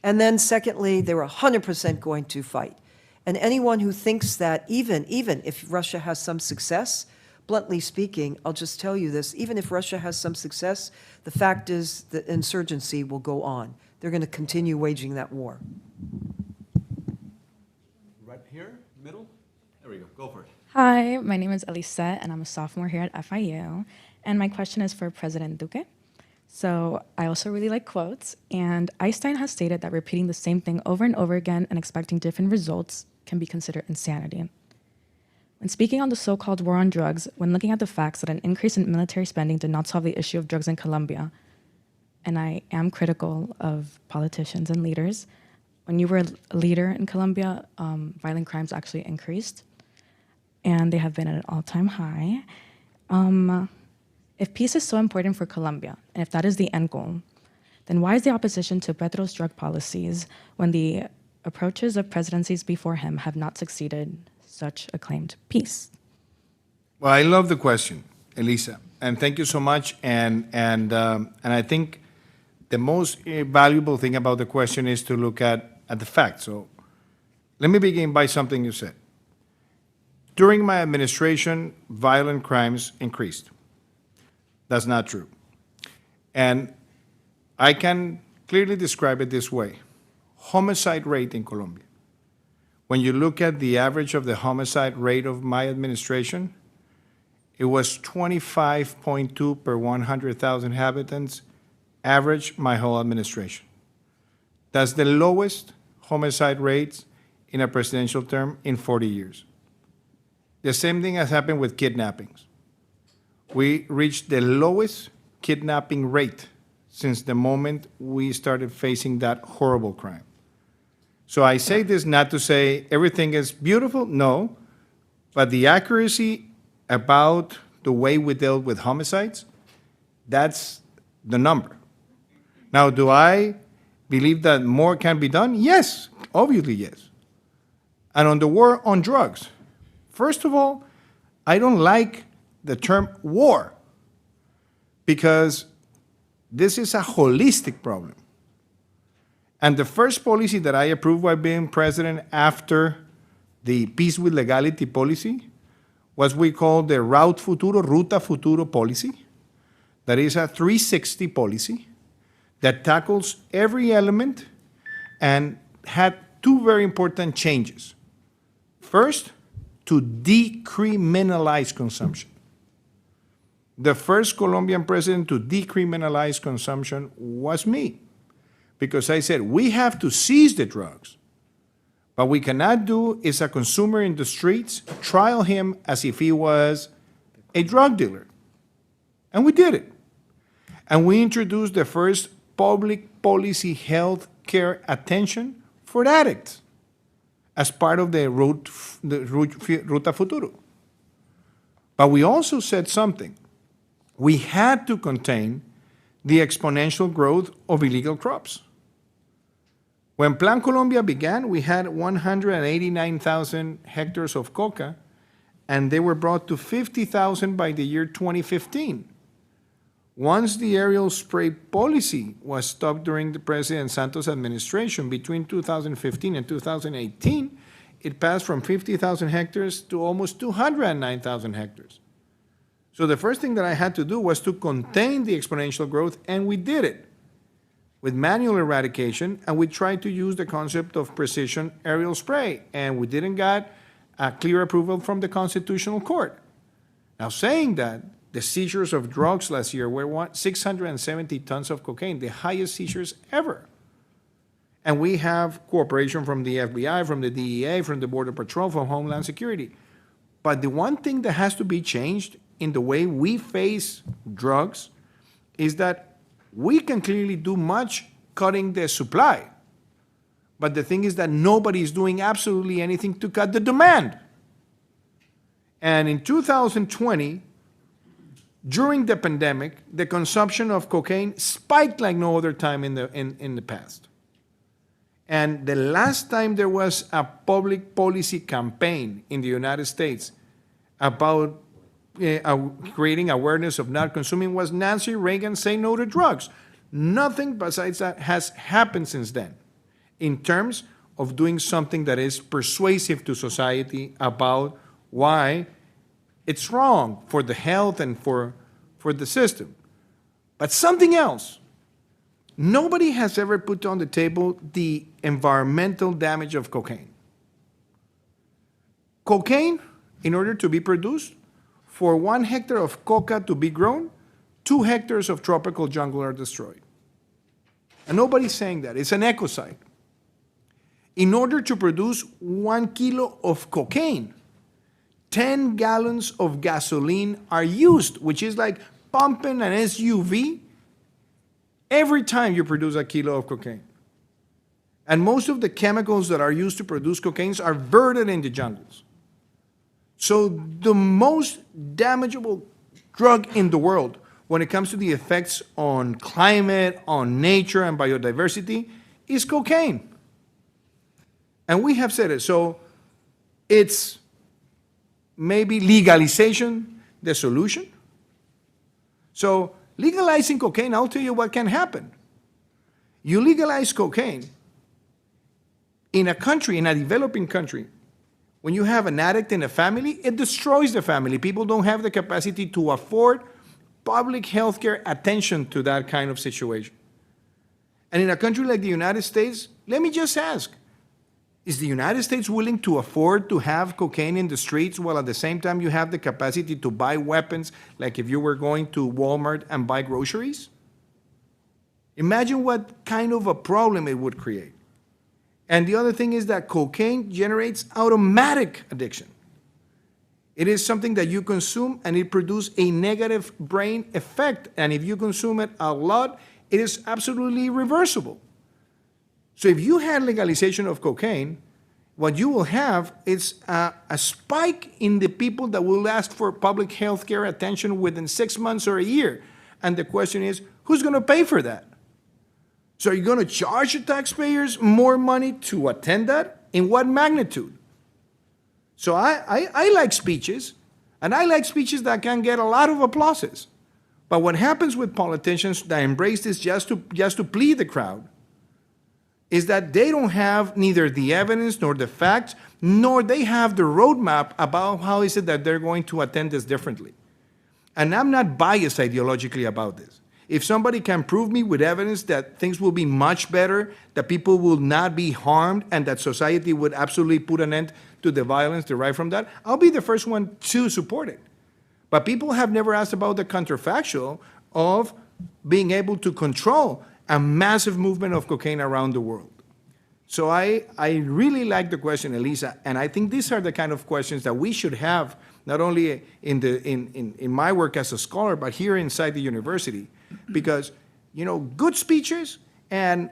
S4: And then secondly, they were 100% going to fight. And anyone who thinks that even if Russia has some success, bluntly speaking, I'll just tell you this, even if Russia has some success, the fact is that insurgency will go on. They're going to continue waging that war.
S1: Right here, middle? There we go, go for it.
S10: Hi, my name is Elisette, and I'm a sophomore here at FIU. And my question is for President Duque. So I also really like quotes, and Einstein has stated that repeating the same thing over and over again and expecting different results can be considered insanity. When speaking on the so-called war on drugs, when looking at the facts that an increase in military spending did not solve the issue of drugs in Colombia, and I am critical of politicians and leaders, when you were a leader in Colombia, violent crimes actually increased, and they have been at an all-time high. If peace is so important for Colombia, and if that is the end goal, then why is the opposition to Petro's drug policies when the approaches of presidencies before him have not succeeded such acclaimed peace?
S2: Well, I love the question, Elisa, and thank you so much. And I think the most valuable thing about the question is to look at the facts. So let me begin by something you said. During my administration, violent crimes increased. That's not true. And I can clearly describe it this way. Homicide rate in Colombia. When you look at the average of the homicide rate of my administration, it was 25.2 per 100,000 inhabitants, average my whole administration. That's the lowest homicide rates in a presidential term in 40 years. The same thing has happened with kidnappings. We reached the lowest kidnapping rate since the moment we started facing that horrible crime. So I say this not to say everything is beautiful, no, but the accuracy about the way we dealt with homicides, that's the number. Now, do I believe that more can be done? Yes, obviously yes. And on the war on drugs, first of all, I don't like the term war, because This is a holistic problem. And the first policy that I approved while being president after the Peace with Legality policy was we call the Ruta Futuro policy. That is a 360 policy that tackles every element and had two very important changes. First, to decriminalize consumption. The first Colombian president to decriminalize consumption was me, because I said, we have to seize the drugs. What we cannot do is a consumer in the streets trial him as if he was a drug dealer. And we did it. And we introduced the first public policy health care attention for addicts as part of the Ruta Futuro. But we also said something. We had to contain the exponential growth of illegal crops. When Plan Colombia began, we had 189,000 hectares of coca, and they were brought to 50,000 by the year 2015. Once the aerial spray policy was stopped during the President Santos administration between 2015 and 2018, it passed from 50,000 hectares to almost 209,000 hectares. So the first thing that I had to do was to contain the exponential growth, and we did it with manual eradication, and we tried to use the concept of precision aerial spray, and we didn't get a clear approval from the Constitutional Court. Now, saying that, the seizures of drugs last year were 670 tons of cocaine, the highest seizures ever. And we have cooperation from the FBI, from the DEA, from the Border Patrol, from Homeland Security. But the one thing that has to be changed in the way we face drugs is that we can clearly do much cutting the supply. But the thing is that nobody is doing absolutely anything to cut the demand. And in 2020, during the pandemic, the consumption of cocaine spiked like no other time in the past. And the last time there was a public policy campaign in the United States about creating awareness of not consuming was Nancy Reagan Say No to Drugs. Nothing besides that has happened since then in terms of doing something that is persuasive to society about why it's wrong for the health and for the system. But something else. Nobody has ever put on the table the environmental damage of cocaine. Cocaine, in order to be produced, for 1 hectare of coca to be grown, 2 hectares of tropical jungle are destroyed. And nobody's saying that. It's an ecocide. In order to produce 1 kilo of cocaine, 10 gallons of gasoline are used, which is like pumping an SUV every time you produce a kilo of cocaine. And most of the chemicals that are used to produce cocaine are buried in the jungles. So the most damageable drug in the world when it comes to the effects on climate, on nature, and biodiversity is cocaine. And we have said it. So it's maybe legalization the solution? So legalizing cocaine, I'll tell you what can happen. You legalize cocaine in a country, in a developing country, when you have an addict in a family, it destroys the family. People don't have the capacity to afford public health care attention to that kind of situation. And in a country like the United States, let me just ask, is the United States willing to afford to have cocaine in the streets while at the same time you have the capacity to buy weapons like if you were going to Walmart and buy groceries? Imagine what kind of a problem it would create. And the other thing is that cocaine generates automatic addiction. It is something that you consume and it produces a negative brain effect. And if you consume it a lot, it is absolutely reversible. So if you had legalization of cocaine, what you will have is a spike in the people that will ask for public health care attention within 6 months or a year. And the question is, who's going to pay for that? So are you going to charge the taxpayers more money to attend that? In what magnitude? So I like speeches, and I like speeches that can get a lot of applauses. But what happens with politicians that embrace this just to please the crowd is that they don't have neither the evidence nor the facts, nor they have the roadmap about how is it that they're going to attend this differently. And I'm not biased ideologically about this. If somebody can prove me with evidence that things will be much better, that people will not be harmed, and that society would absolutely put an end to the violence derived from that, I'll be the first one to support it. But people have never asked about the counterfactual of being able to control a massive movement of cocaine around the world. So I really like the question, Elisa, and I think these are the kind of questions that we should have, not only in my work as a scholar, but here inside the university. Because, you know, good speeches and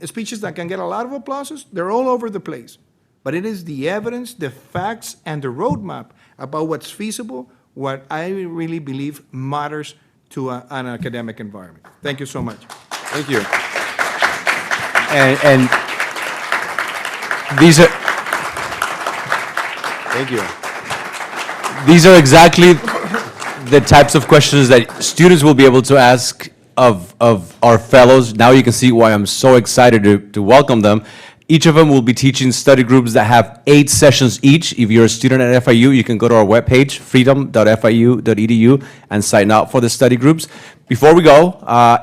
S2: speeches that can get a lot of applauses, they're all over the place. But it is the evidence, the facts, and the roadmap about what's feasible, what I really believe matters to an academic environment. Thank you so much.
S1: Thank you. And these are, thank you. These are exactly the types of questions that students will be able to ask of our fellows. Now you can see why I'm so excited to welcome them. Each of them will be teaching study groups that have 8 sessions each. If you're a student at FIU, you can go to our webpage, freedom.fiu.edu, and sign up for the study groups. Before we go,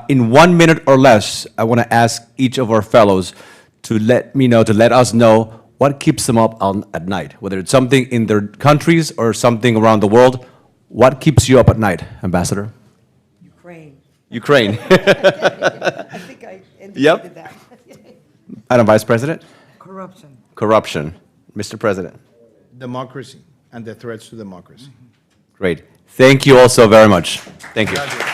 S1: in 1 minute or less, I want to ask each of our fellows to let us know what keeps them up at night, whether it's something in their countries or something around the world. What keeps you up at night, Ambassador? Ukraine.
S3: I think I indicated that.
S1: Madam Vice President?
S3: Corruption.
S1: Corruption. Mr. President?
S2: Democracy and the threats to democracy.
S1: Great. Thank you all so very much. Thank you.
S2: Gracias.